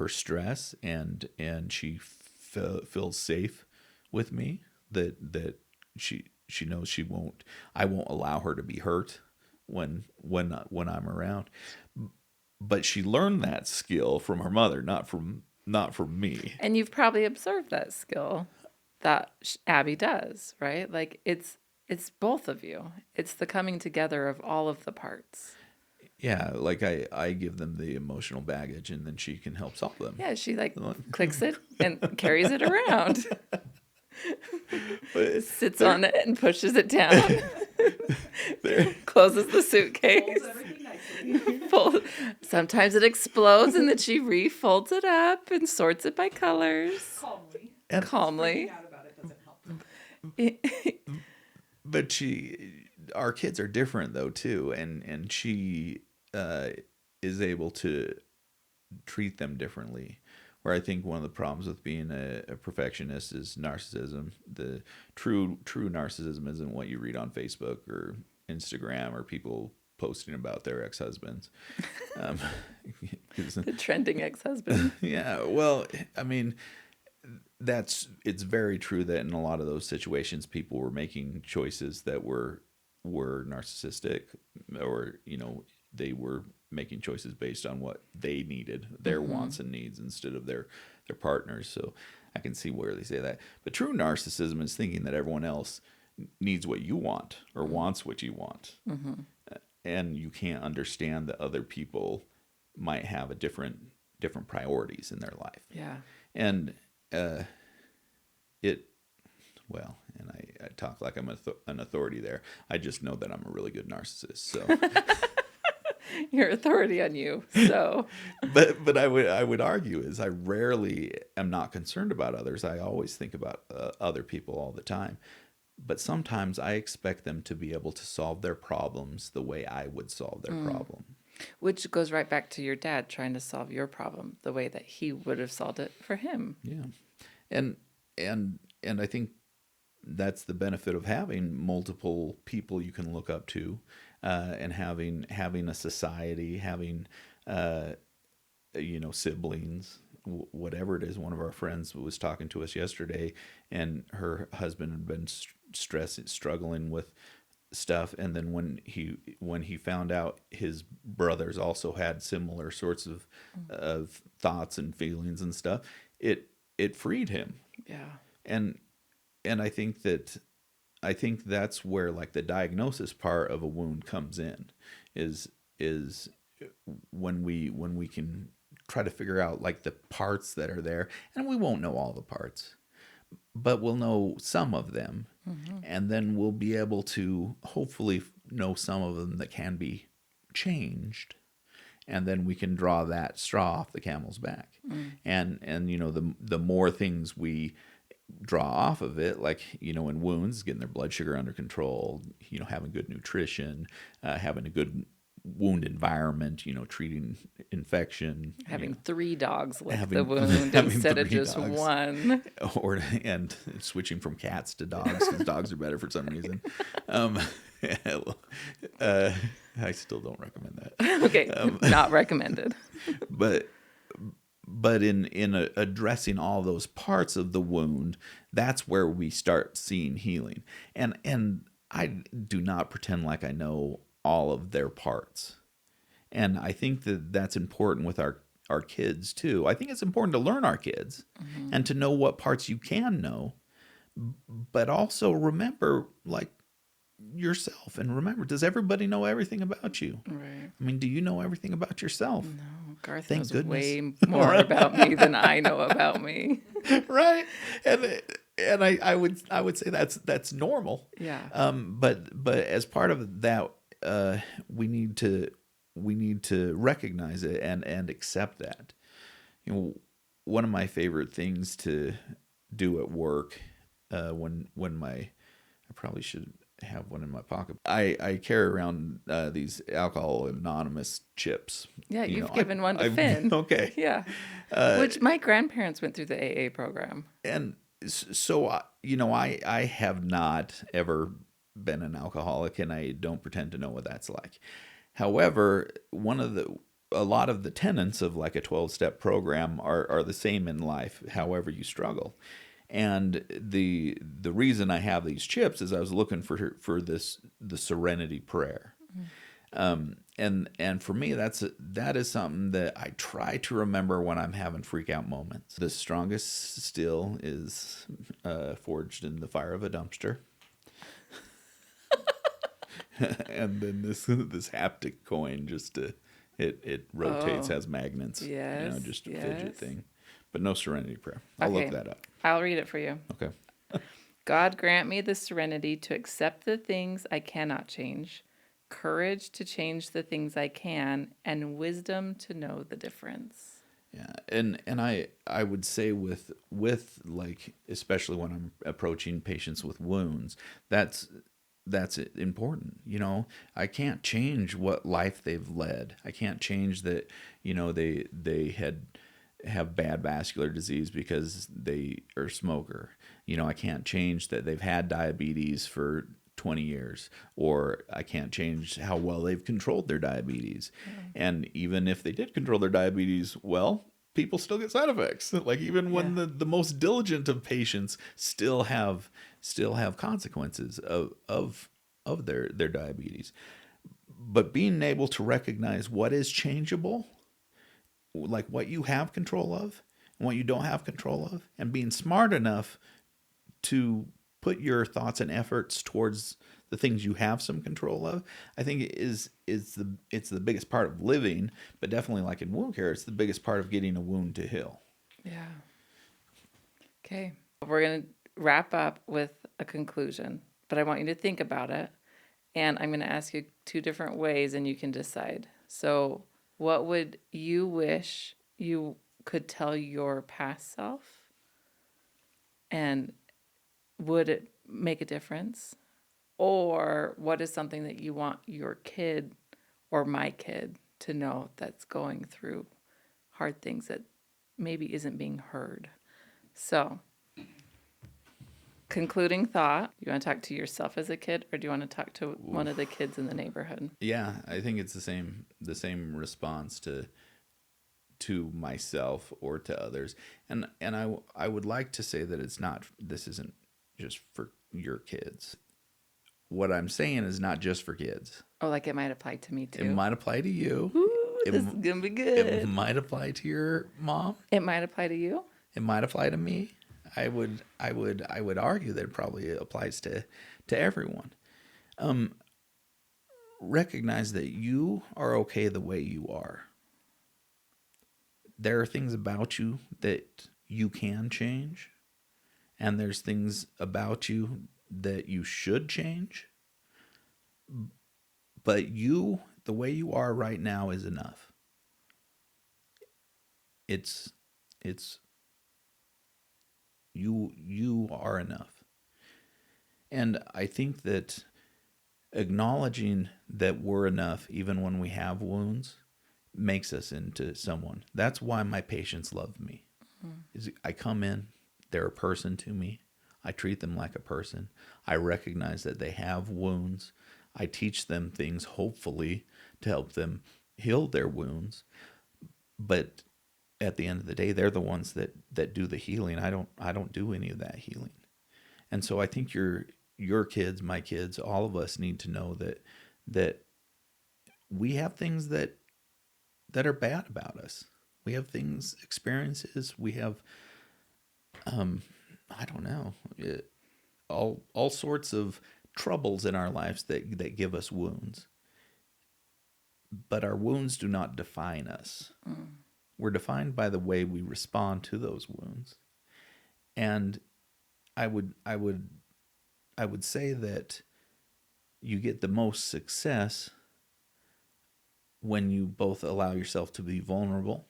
stress, and she feels safe with me, that she knows I won't allow her to be hurt when I'm around. But she learned that skill from her mother, not from me. And you've probably observed that skill that Abby does, right? Like it's both of you. It's the coming together of all of the parts. Yeah, like I give them the emotional baggage, and then she can help solve them. Yeah, she clicks it and carries it around. Sits on it and pushes it down. Closes the Folds suitcase. everything nicely. Sometimes it explodes, and then she refolds it up and sorts it by colors. Calmly. Calmly. Freaking out about it doesn't help. But our kids are different though too, and she is able to treat them differently. Where I think one of the problems with being a perfectionist is narcissism. The true narcissism isn't what you read on Facebook or Instagram or people posting about their ex-husbands. 'Cause- The trending ex-husband. yeah, well, I mean, it's very true that in a lot of those situations, people were making choices that were narcissistic, or they were making choices based on what they needed, their wants and needs, instead of their partners. So I can see where they say that. But true narcissism is thinking that everyone else needs what you want or wants what you want, and you can't understand that other people might have different priorities in their life. Yeah. And and I talk like I'm an authority there. I just know that I'm a really good narcissist. So, Your authority on you. So, but I would argue is I rarely am not concerned about others. I always think about other people all the time. But sometimes I expect them to be able to solve their problems the way I would solve their problem. which goes right back to your dad trying to solve your problem the way that he would have solved it for him. Yeah, and I think that's the benefit of having multiple people you can look up to, and having a society, having siblings, whatever it is. One of our friends was talking to us yesterday, and her husband had been struggling with stuff, and then when he found out his brothers also had similar sorts of thoughts and feelings and stuff, it freed him. Yeah. And I think that's where like the diagnosis part of a wound comes in, is when we can try to figure out like the parts that are there, and we won't know all the parts, but we'll know some of them, and then we'll be able to hopefully know some of them that can be changed, and then we can draw that straw off the camel's back. And the more things we draw off of it, like in wounds, getting their blood sugar under control, having good nutrition, having a good wound environment, treating infection, Having 3 dogs lick having- the wound having instead of 3 just dogs. one. and switching from cats to dogs, because dogs are better for some reason. I still don't recommend that. Okay, not recommended. But in addressing all those parts of the wound, that's where we start seeing healing. And I do not pretend like I know all of their parts. And I think that that's important with our kids too. I think it's important to learn our kids and to know what parts you can know, but also remember like yourself, and remember, does everybody know everything about you? Right. I mean, do you know everything about yourself? No, Garth Thank knows goodness. way more about me than I know about me. Right. And I would say that's normal. Yeah. But as part of that, we need to recognize it and accept that. One of my favorite things to do at work, when I probably should have one in my pocket. I carry around these Alcohol Anonymous chips. Yeah, you've given one to Finn. Okay. Yeah. Which my grandparents went through the AA program. And so, I have not ever been an alcoholic, and I don't pretend to know what that's like. However, a lot of the tenets of like a 12-step program are the same in life, however you struggle. And the reason I have these chips is I was looking for the serenity prayer. And for me, that is something that I try to remember when I'm having freak out moments. The strongest steel is forged in the fire of a dumpster. And then this haptic coin, just it rotates, has magnets. Yes, just a yes. fidget thing. But no serenity prayer. I'll look that up. I'll read it for you. Okay. God grant me the serenity to accept the things I cannot change, courage to change the things I can, and wisdom to know the difference. Yeah, and I would say with like, especially when I'm approaching patients with wounds, that's important. You know, I can't change what life they've led. I can't change that. You know, they have bad vascular disease because they are a smoker. You know, I can't change that they've had diabetes for 20 years, or I can't change how well they've controlled their diabetes. And even if they did control their diabetes well, people still get side effects. Like, even when the most diligent of patients still have consequences of their diabetes. But being able to recognize what is changeable, like what you have control of and what you don't have control of, and being smart enough to put your thoughts and efforts towards the things you have some control of, I think it's the biggest part of living. But definitely, like in wound care, it's the biggest part of getting a wound to heal. Yeah. Okay. We're going to wrap up with a conclusion, but I want you to think about it. And I'm going to ask you 2 different ways and you can decide. So, what would you wish you could tell your past self? And would it make a difference? Or what is something that you want your kid or my kid to know that's going through hard things that maybe isn't being heard? So, concluding thought, you want to talk to yourself as a kid, or do you want to talk to one of the kids in the neighborhood? Yeah, I think it's the same response to myself or to others. And I would like to say that this isn't just for your kids. What I'm saying is not just for kids. Oh, like it might apply to me too. It might apply to you. Ooh, this is gonna be good. It might apply to your mom. It might apply to you. It might apply to me. I would argue that it probably applies to everyone. Recognize that you are okay the way you are. There are things about you that you can change, and there's things about you that you should change. But you, the way you are right now, is enough. It's you are enough. And I think that acknowledging that we're enough, even when we have wounds, makes us into someone. That's why my patients love me. Is I come in, they're a person to me. I treat them like a person. I recognize that they have wounds. I teach them things, hopefully, to help them heal their wounds. But at the end of the day, they're the ones that do the healing. I don't do any of that healing. And so I think your kids, my kids, all of us need to know that we have things that are bad about us. We have things, experiences. We have, I don't know, all sorts of troubles in our lives that give us wounds. But our wounds do not define us. We're defined by the way we respond to those wounds. And I would say that you get the most success when you both allow yourself to be vulnerable,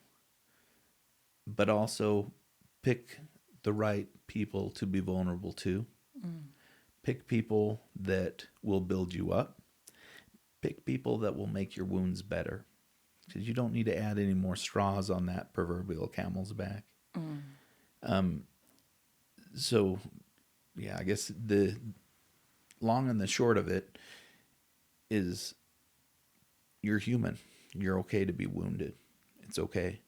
but also pick the right people to be vulnerable to. Pick people that will build you up. Pick people that will make your wounds better, because you don't need to add any more straws on that proverbial camel's back. So, yeah, I guess the long and the short of it is you're human. You're okay to be wounded. It's okay.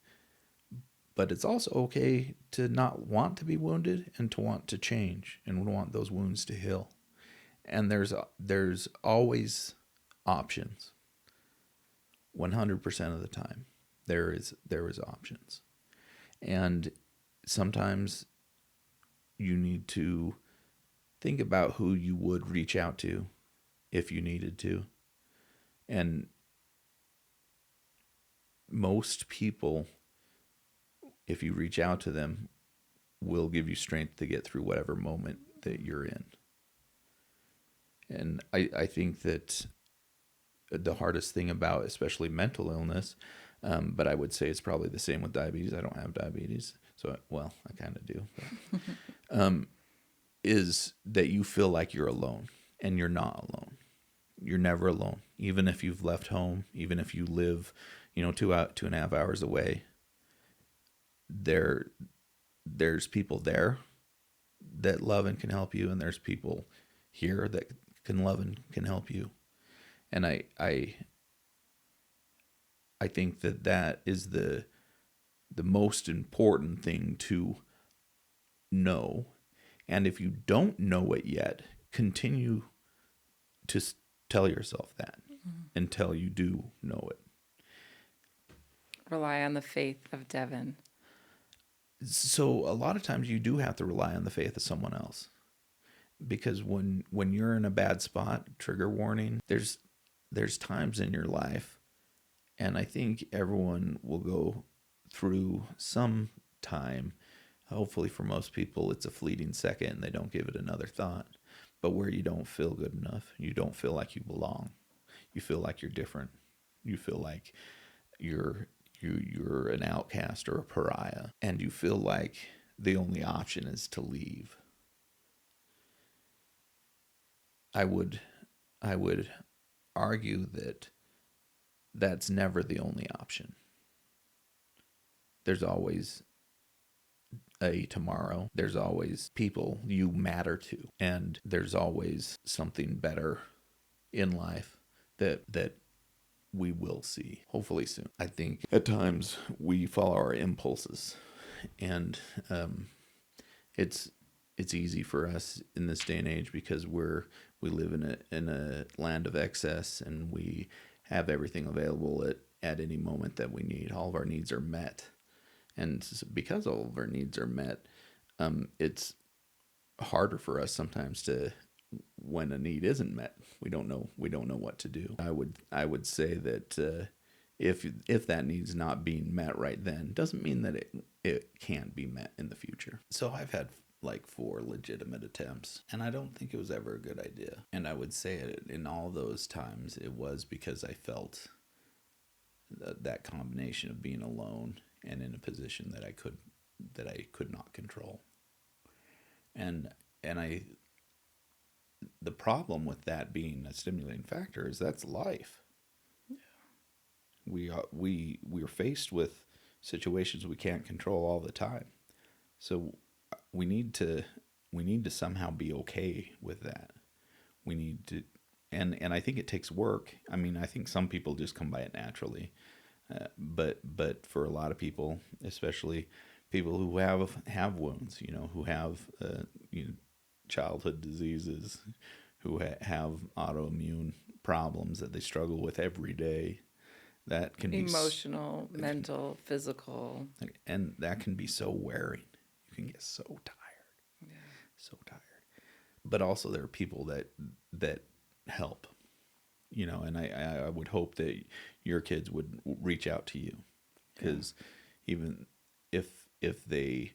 But it's also okay to not want to be wounded and to want to change and want those wounds to heal. And there's always options. 100% of the time, there is options. And sometimes you need to think about who you would reach out to if you needed to. And most people, if you reach out to them, will give you strength to get through whatever moment that you're in. And I think that the hardest thing about especially mental illness, but I would say it's probably the same with diabetes. I don't have diabetes, so well, I kind of do. But, is that you feel like you're alone, and you're not alone. You're never alone, even if you've left home, even if you live, 2.5 hours away. There's people there that love and can help you, and there's people here that can love and can help you. And I think that is the most important thing to know. And if you don't know it yet, continue to tell yourself that until you do know it. Rely on the faith of Devn. So a lot of times you do have to rely on the faith of someone else. Because when you're in a bad spot, trigger warning, there's times in your life, and I think everyone will go through some time. Hopefully for most people, it's a fleeting second and they don't give it another thought. But where you don't feel good enough, you don't feel like you belong. You feel like you're different. You feel like you're an outcast or a pariah, and you feel like the only option is to leave. I would argue that that's never the only option. There's always a tomorrow. There's always people you matter to, and there's always something better in life that we will see, hopefully soon. I think at times we follow our impulses, and it's easy for us in this day and age because we live in a land of excess, and we have everything available at any moment that we need. All of our needs are met. And because all of our needs are met, it's harder for us sometimes when a need isn't met. We don't know what to do. I would say that if that need's not being met right then, doesn't mean that it can't be met in the future. So I've had like 4 legitimate attempts, and I don't think it was ever a good idea. And I would say it in all those times, it was because I felt that combination of being alone and in a position that I could not control. And the problem with that being a stimulating factor is that's life. Yeah. We're faced with situations we can't control all the time. So we need to somehow be okay with that. We need to, and I think it takes work. I mean, I think some people just come by it naturally. But for a lot of people, especially people who have wounds, who have childhood diseases, who have autoimmune problems that they struggle with every day, that can be emotional, mental, physical, and that can be so wearing. You can get so tired, so tired. But also there are people that help. And I would hope that your kids would reach out to you, because even if they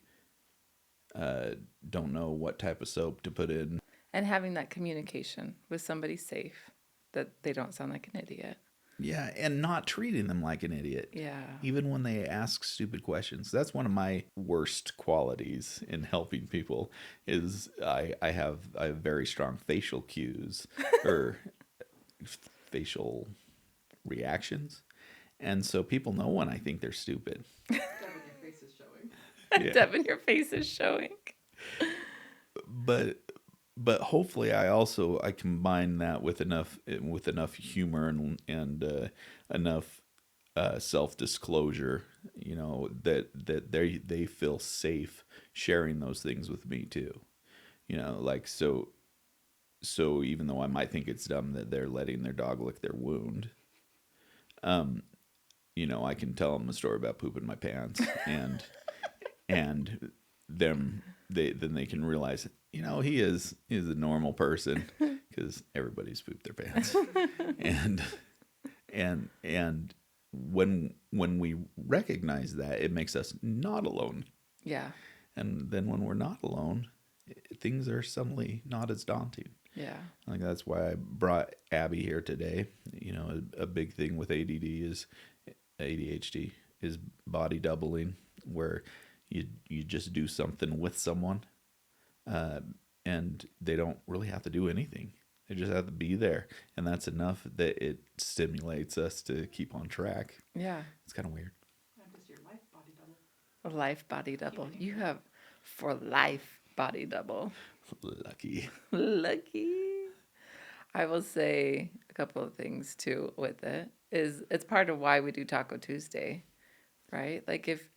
don't know what type of soap to put in. And having that communication with somebody safe, that they don't sound like an idiot. Yeah, and not treating them like an idiot. Yeah. Even when they ask stupid questions. That's one of my worst qualities in helping people is I have very strong facial cues or facial reactions. And so people know when I think they're stupid. Devn, your face is showing. Yeah. Devn, your face is showing. But hopefully I combine that with enough humor and enough self-disclosure, that they feel safe sharing those things with me too. Like so even though I might think it's dumb that they're letting their dog lick their wound, I can tell them a story about pooping my pants and then they can realize, he is a normal person, because everybody's pooped their pants. and when we recognize that, it makes us not alone. Yeah. And then when we're not alone, things are suddenly not as daunting. Yeah. I think that's why I brought Abby here today. You know, a big thing with ADHD is body doubling, where you just do something with someone, uh, and they don't really have to do anything. They just have to be there, and that's enough that it stimulates us to keep on track. Yeah. It's kind of weird. I'm just your life body double. A life body double. You have for life body double. Lucky. Lucky. I will say a couple of things too with it. Is it's part of why we do Taco Tuesday, right? Like if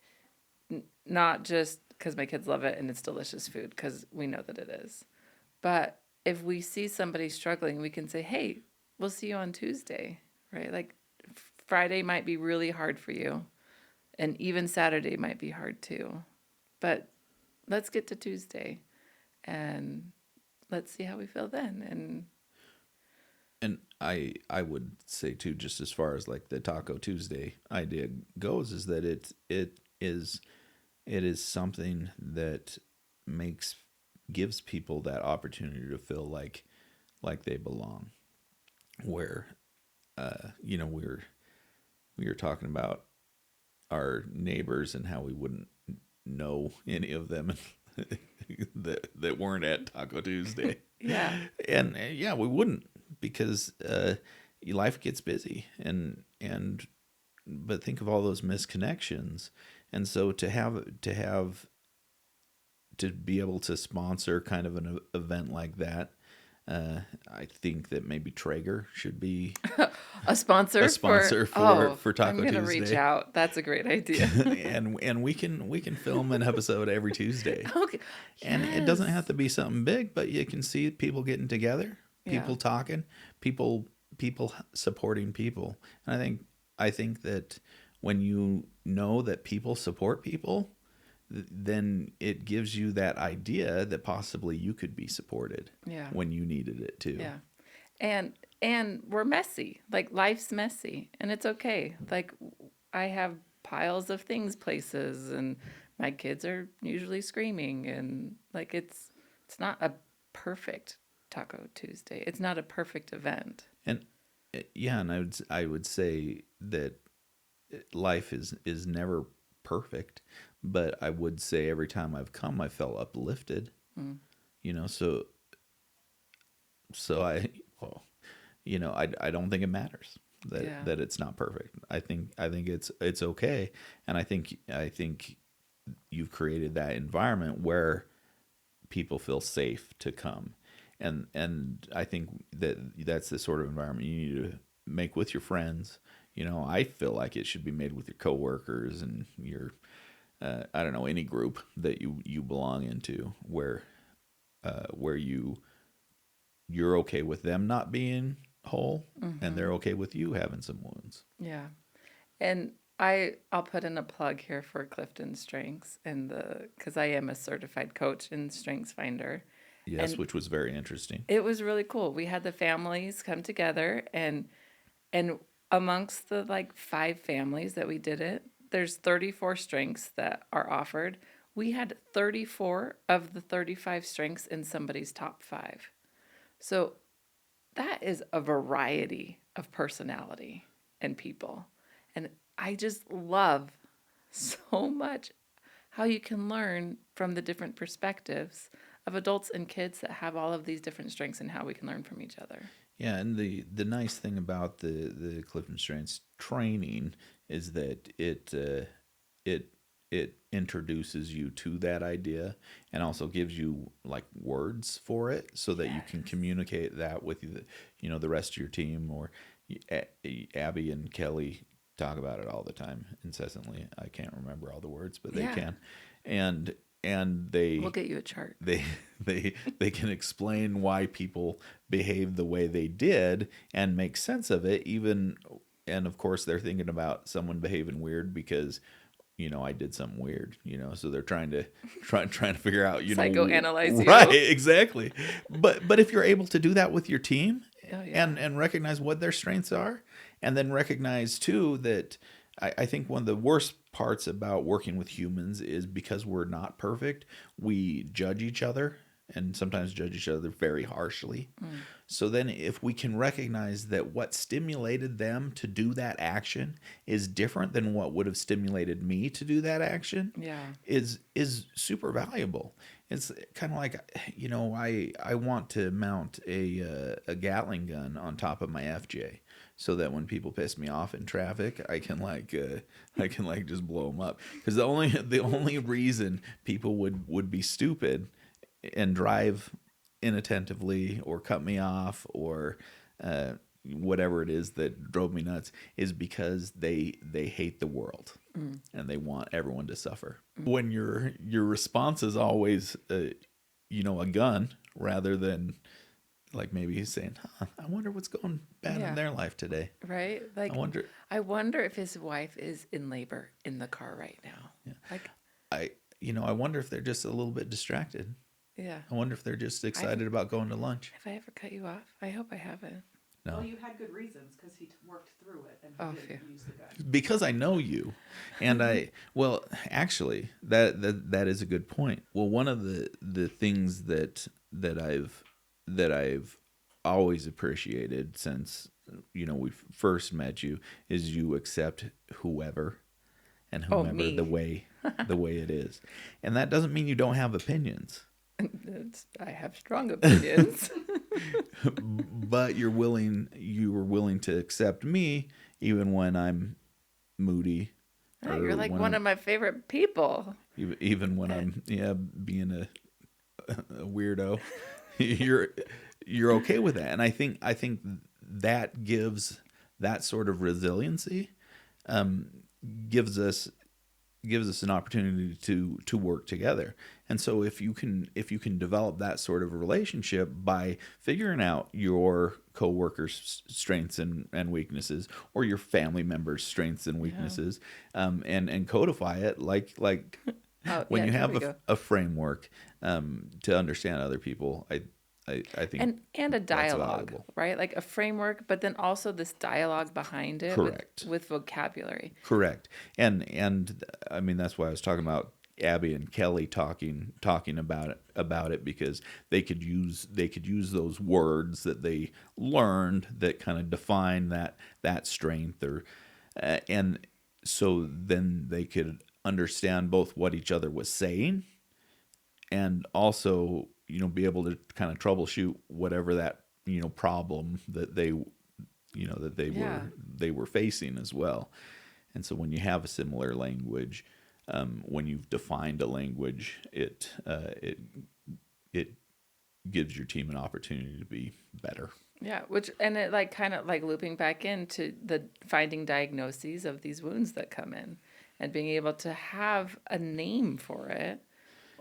not just because my kids love it and it's delicious food, because we know that it is, but if we see somebody struggling, we can say, hey, we'll see you on Tuesday, right? Like Friday might be really hard for you, and even Saturday might be hard too, but let's get to Tuesday and let's see how we feel then. And I would say too, just as far as like the Taco Tuesday idea goes, is that it is something that gives people that opportunity to feel like they belong. Where you know, we were talking about our neighbors and how we wouldn't know any of them that weren't at Taco Tuesday. Yeah. And yeah, we wouldn't, because life gets busy, but think of all those missed connections. And so to be able to sponsor kind of an event like that, I think that maybe Traeger should be a sponsor for Taco Tuesday. I'm gonna reach out. That's a great idea. and we can film an episode every Tuesday. Okay. And it doesn't have to be something big, but you can see people getting together, people talking, people supporting people. And I think that when you know that people support people, then it gives you that idea that possibly you could be supported when you needed it too. Yeah. And we're messy. Like life's messy, and it's okay. Like I have piles of things places, and my kids are usually screaming, and like it's not a perfect Taco Tuesday. It's not a perfect event. And and I would say that life is never perfect, but I would say every time I've come, I felt uplifted. You know, so I don't think it matters that it's not perfect. I think it's okay, and I think you've created that environment where people feel safe to come, and I think that's the sort of environment you need to make with your friends. You know, I feel like it should be made with your coworkers and your I don't know, any group that you belong into, where you're okay with them not being whole, and they're okay with you having some wounds. Yeah. And I'll put in a plug here for Clifton Strengths, because I am a certified coach in Strengths Finder. Yes, which was very interesting. It was really cool. We had the families come together, and amongst the like 5 families that we did it, there's 34 strengths that are offered. We had 34 of the 35 strengths in somebody's top 5. So that is a variety of personality and people. And I just love so much how you can learn from the different perspectives of adults and kids that have all of these different strengths, and how we can learn from each other. Yeah, and the nice thing about the Clifton Strengths training is that it introduces you to that idea, and also gives you like words for it, so that you can communicate that with the rest of your team. Or Abby and Kelly talk about it all the time, incessantly. I can't remember all the words, but they can, and we'll get you a chart. They can explain why people behave the way they did and make sense of it, even. And of course they're thinking about someone behaving weird because I did something weird, so they're trying to figure out, psychoanalyze you. Right, exactly. But if you're able to do that with your team, and recognize what their strengths are, and then recognize too that I think one of the worst parts about working with humans is, because we're not perfect, we judge each other and sometimes judge each other very harshly. So then if we can recognize that what stimulated them to do that action is different than what would have stimulated me to do that action, Yeah. is super valuable. It's kind of like, I want to mount a Gatling gun on top of my FJ so that when people piss me off in traffic, I can just blow them up. Because the only reason people would be stupid and drive inattentively or cut me off or whatever it is that drove me nuts is because they hate the world and they want everyone to suffer. When your response is always a gun rather than like maybe he's saying, I wonder what's going bad in their life today. Right? Like, I wonder if his wife is in labor in the car right now. Yeah. Like, I wonder if they're just a little bit distracted. yeah. I wonder if they're just excited about going to lunch. Have I ever cut you off? I hope I haven't. No. Well, you had good reasons because he worked through it and he didn't use the gun. Because I know you, and actually, that is a good point. Well, one of the things that I've always appreciated since we first met you is you accept whoever and whomever the way it is, and that doesn't mean you don't have opinions. I have strong opinions. But you were willing to accept me even when I'm moody. Right, you're like one of my favorite people. Even when I'm being a weirdo, you're okay with that. And I think that gives that sort of resiliency, gives us an opportunity to work together. And so if you can develop that sort of relationship by figuring out your coworkers' strengths and weaknesses, or your family members' strengths and weaknesses, and codify it like when you have a framework to understand other people, I think and a dialogue, right? Like a framework, but then also this dialogue behind it. Correct. With vocabulary. Correct. And I mean, that's why I was talking about Abby and Kelly talking about it because they could use those words that they learned that kind of define that strength, or and so then they could understand both what each other was saying and also be able to kind of troubleshoot whatever that problem that they were facing as well. And so when you have a similar language, when you've defined a language, it gives your team an opportunity to be better. Yeah, and it kind of looping back into the finding diagnoses of these wounds that come in and being able to have a name for it.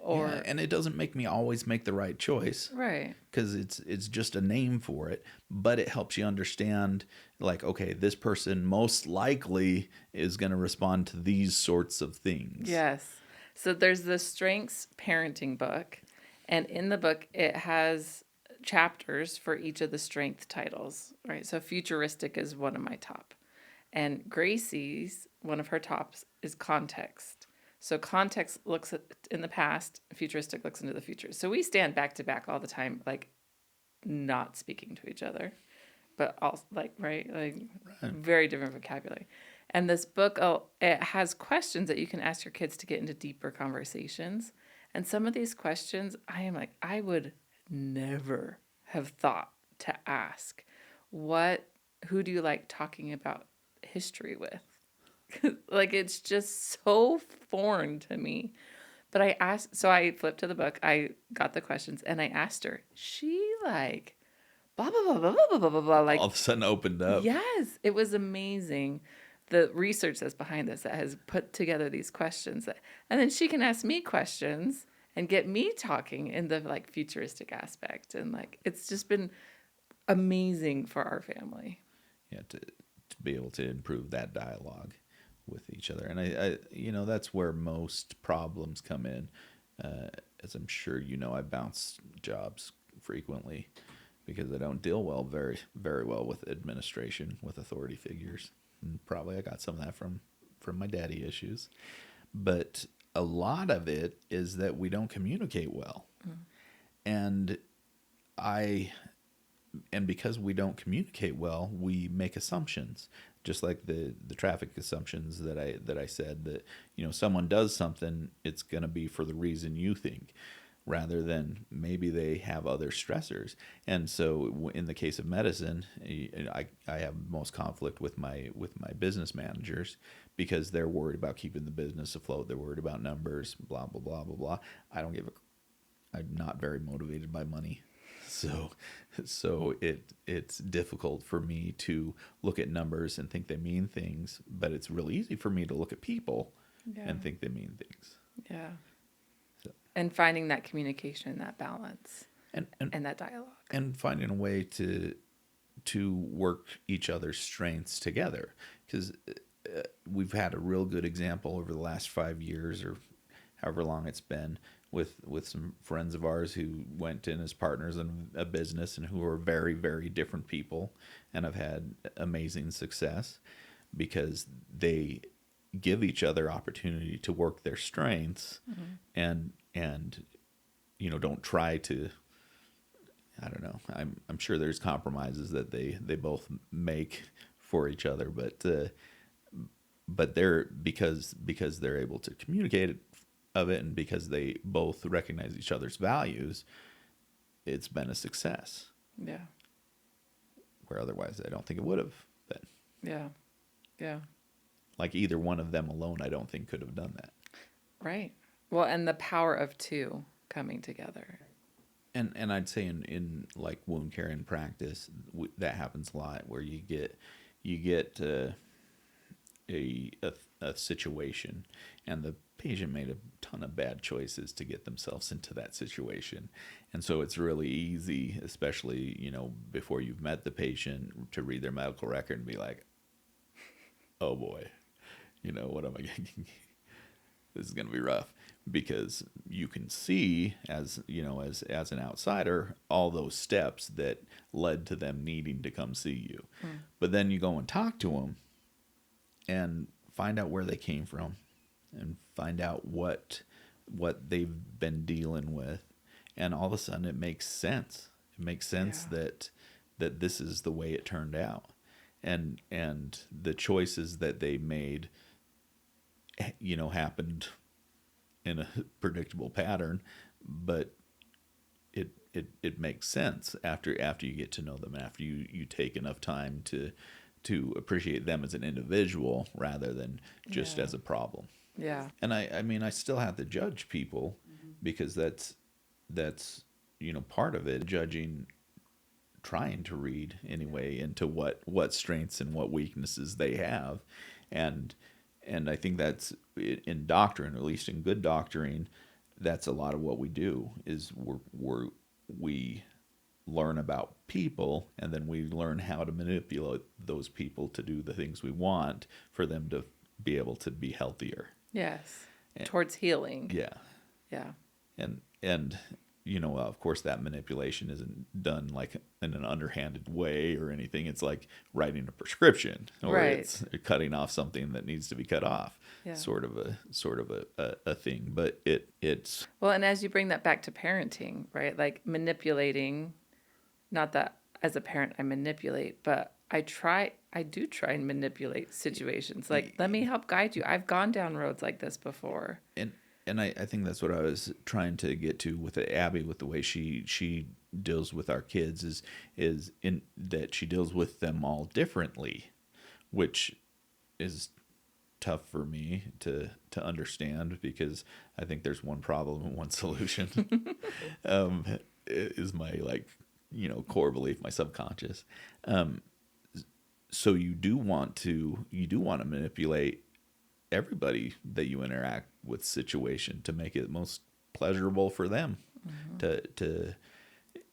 And it doesn't make me always make the right choice, right? Because it's just a name for it, but it helps you understand, like, okay, this person most likely is going to respond to these sorts of things. Yes. So there's the Strengths Parenting book, and in the book it has chapters for each of the strength titles, right? So futuristic is one of my top, and Gracie's one of her tops is context. So context looks in the past, futuristic looks into the future. So we stand back to back all the time, like not speaking to each other, but also right. Very different vocabulary. And this book, it has questions that you can ask your kids to get into deeper conversations. And some of these questions, I would never have thought to ask. Who do you like talking about history with? Like, it's just so foreign to me. But I flipped to the book, I got the questions, and I asked her. She blah, blah, blah, blah, blah, blah, blah, blah. All of a sudden opened up. Yes, it was amazing. The research that's behind this that has put together these questions. And then she can ask me questions and get me talking in the futuristic aspect. And it's just been amazing for our family. Yeah, to be able to improve that dialogue with each other. And I that's where most problems come in. As I'm sure I bounce jobs frequently because I don't deal very, very well with administration, with authority figures. And probably I got some of that from my daddy issues. But a lot of it is that we don't communicate well. and I and because we don't communicate well, we make assumptions, just like the traffic assumptions that I said, that someone does something, it's going to be for the reason you think, rather than maybe they have other stressors. And so in the case of medicine, I have most conflict with my business managers, because they're worried about keeping the business afloat. They're worried about numbers, blah blah blah blah blah. I don't give a I'm not very motivated by money. So it's difficult for me to look at numbers and think they mean things, but it's really easy for me to look at people Yeah. and think they mean things. Yeah. So, And finding that communication, that balance, and that dialogue. and finding a way to work each other's strengths together, because we've had a real good example over the last 5 years, or however long it's been, with some friends of ours who went in as partners in a business, and who are very, very different people, and have had amazing success because they give each other opportunity to work their strengths, and don't try to, I don't know. I'm sure there's compromises that they both make for each other, but they're because they're able to communicate of it, and because they both recognize each other's values, it's been a success. Yeah. Where otherwise I don't think it would have been. Yeah. Yeah. Like either one of them alone, I don't think could have done that. Right. Well, and the power of two coming together. And I'd say in like wound care in practice, that happens a lot, where you get a situation, and the patient made a ton of bad choices to get themselves into that situation, and so it's really easy, especially before you've met the patient, to read their medical record and be like, oh boy, what am I getting? This is going to be rough, because you can see as an outsider all those steps that led to them needing to come see you. But then you go and talk to them and find out where they came from, and find out what they've been dealing with, and all of a sudden it makes sense. It makes sense that this is the way it turned out, and the choices that they made happened in a predictable pattern, but it makes sense after you get to know them, after you take enough time to appreciate them as an individual rather than just as a problem. Yeah. And I mean, I still have to judge people, because that's part of it, judging, trying to read anyway into what strengths and what weaknesses they have. And I think that's in doctrine, or at least in good doctoring, that's a lot of what we do, is we learn about people, and then we learn how to manipulate those people to do the things we want for them to be able to be healthier. Yes. Towards healing. Yeah. Yeah. And of course, that manipulation isn't done like in an underhanded way or anything. It's like writing a prescription, or it's cutting off something that needs to be cut off. Yeah. Sort of a thing. But it's Well, and as you bring that back to parenting, right? Like manipulating, not that as a parent I manipulate, but I do try and manipulate situations. Like, let me help guide you. I've gone down roads like this before. And I think that's what I was trying to get to with Abby, with the way she deals with our kids, is in that she deals with them all differently, which is tough for me to understand, because I think there's one problem and one solution. Is my core belief, my subconscious. So you do want to manipulate everybody that you interact with situation to make it most pleasurable for them, to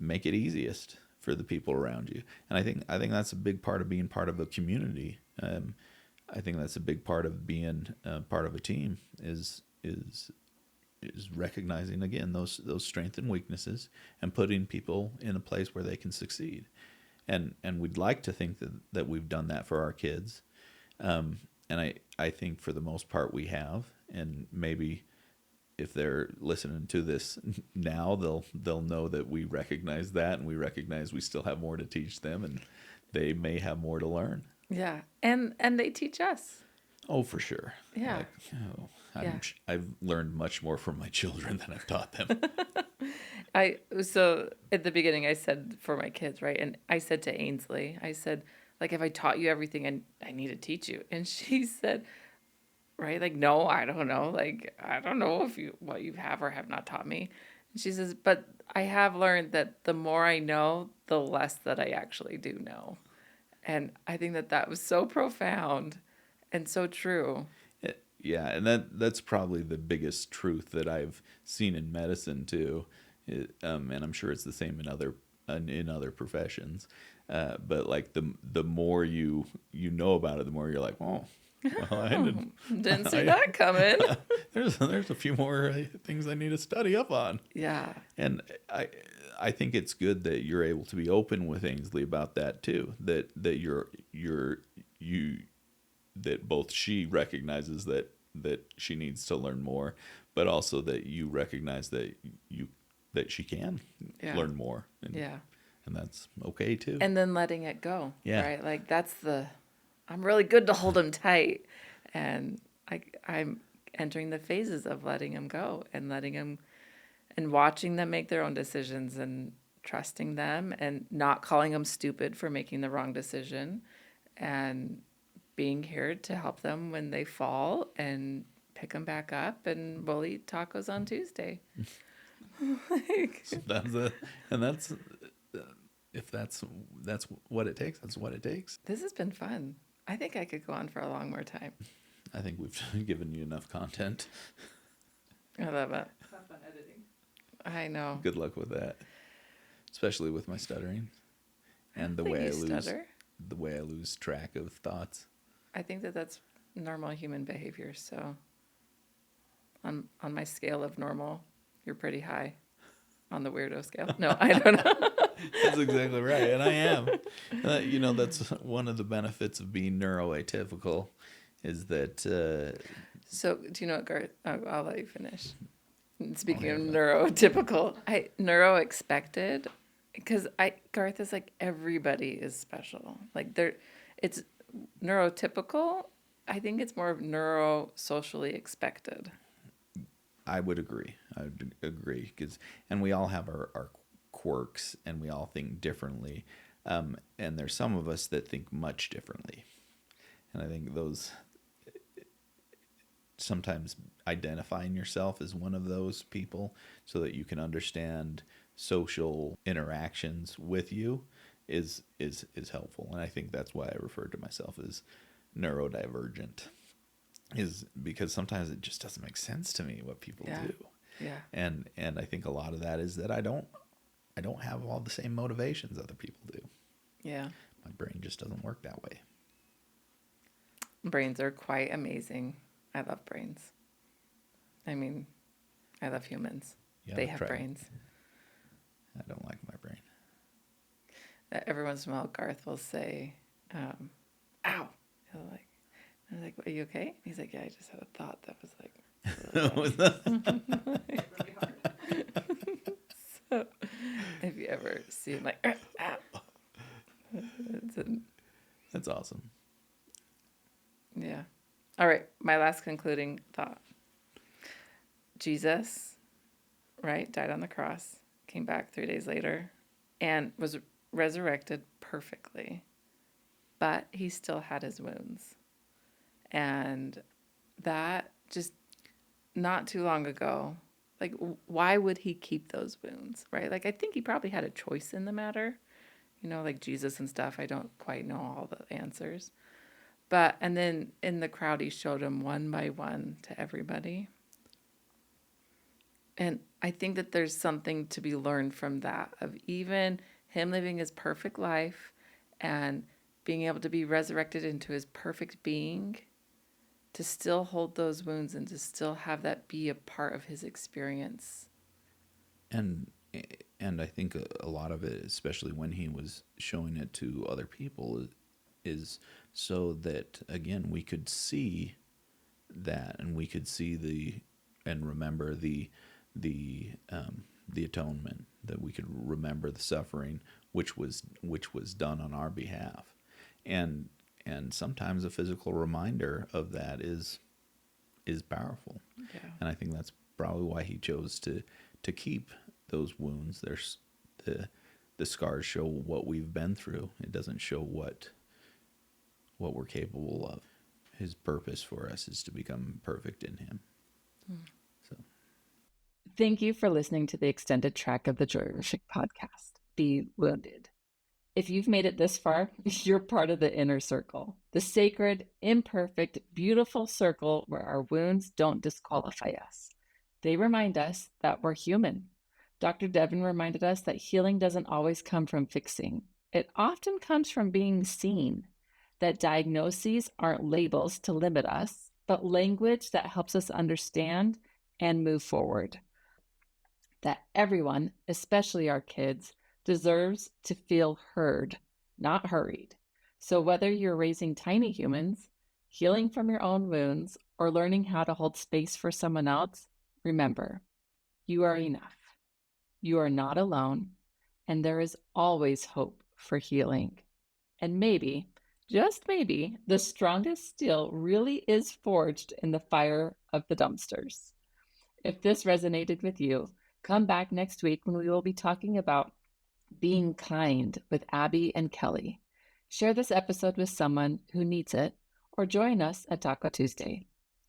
make it easiest for the people around you. And I think that's a big part of being part of a community. I think that's a big part of being part of a team, is recognizing, again, those strengths and weaknesses, and putting people in a place where they can succeed. And we'd like to think that we've done that for our kids. And I think for the most part we have, and maybe if they're listening to this now, they'll know that we recognize that, and we recognize we still have more to teach them, and they may have more to learn. Yeah. And they teach us. Oh, for sure. Yeah. Like, Yeah. I've learned much more from my children than I've taught them. So at the beginning I said for my kids, right? And I said to Ainsley, I said, like, if I taught you everything I need to teach you. And she said, right, like, no, I don't know. Like, I don't know what you have or have not taught me. And she says, but I have learned that the more I know, the less that I actually do know. And I think that was so profound and so true. Yeah, and that's probably the biggest truth that I've seen in medicine too, and I'm sure it's the same in other professions. But like the more you know about it, the more you're like, oh, well, Didn't see that coming. there's a few more things I need to study up on. Yeah. And I think it's good that you're able to be open with Ainsley about that too. That that both she recognizes that she needs to learn more, but also that you recognize that she can learn more. And that's okay too. And then letting it go. Yeah. Right. Like I'm really good to hold him tight, and I'm entering the phases of letting him go and letting him and watching them make their own decisions and trusting them and not calling them stupid for making the wrong decision, and being here to help them when they fall and pick them back up, and we'll eat tacos on Tuesday. If that's what it takes, that's what it takes. This has been fun. I think I could go on for a long more time. I think we've given you enough content. I love it. Have fun editing. I know. Good luck with that, especially with my stuttering and the way I lose track of thoughts. I think that's normal human behavior. So on my scale of normal, you're pretty high on the weirdo scale. No, I don't know. That's exactly right, and I am. That's one of the benefits of being neuroatypical, is that. So do you know what, Garth? I'll let you finish. Speaking of neurotypical, neuro expected, because Garth is like, everybody is special. Like it's neurotypical. I think it's more neuro socially expected. I would agree. And we all have our quirks, and we all think differently. And there's some of us that think much differently. And I think those, sometimes identifying yourself as one of those people so that you can understand social interactions with you is helpful. And I think that's why I refer to myself as neurodivergent, is because sometimes it just doesn't make sense to me what people do. Yeah. And I think a lot of that is that I don't have all the same motivations other people do. Yeah. My brain just doesn't work that way. Brains are quite amazing. I love brains. I mean, I love humans. Yeah, they have brains. I don't like my brain. Every once in a while, Garth will say, ow. I'm like, are you okay? He's like, yeah, I just had a thought that was like, Really hard. So if you ever see him like, That's awesome. Yeah. All right. My last concluding thought. Jesus, right, died on the cross, came back 3 days later, and was resurrected perfectly. But he still had his wounds. And that just not too long ago, like, why would he keep those wounds, right? Like, I think he probably had a choice in the matter, like Jesus and stuff. I don't quite know all the answers. But, and then in the crowd, he showed them one by one to everybody. And I think that there's something to be learned from that, of even him living his perfect life and being able to be resurrected into his perfect being, to still hold those wounds and to still have that be a part of his experience. And I think a lot of it, especially when he was showing it to other people, is so that, again, we could see that, and we could see and remember the atonement, that we could remember the suffering which was done on our behalf, and sometimes a physical reminder of that is powerful. Yeah. And I think that's probably why he chose to keep those wounds. There's the scars show what we've been through. It doesn't show what we're capable of. His purpose for us is to become perfect in him. So Thank you for listening to the extended track of the Joy Worship podcast, Be Wounded. If you've made it this far, you're part of the inner circle, the sacred, imperfect, beautiful circle where our wounds don't disqualify us. They remind us that we're human. Dr. Devn reminded us that healing doesn't always come from fixing. It often comes from being seen, that diagnoses aren't labels to limit us, but language that helps us understand and move forward. That everyone, especially our kids, deserves to feel heard, not hurried. So whether you're raising tiny humans, healing from your own wounds, or learning how to hold space for someone else, remember, you are enough. You are not alone, and there is always hope for healing. And maybe, just maybe, the strongest steel really is forged in the fire of the dumpsters. If this resonated with you, come back next week when we will be talking about being kind with Abby and Kelly. Share this episode with someone who needs it, or join us at Taco Tuesday.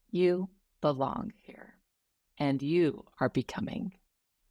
You belong here, and you are becoming.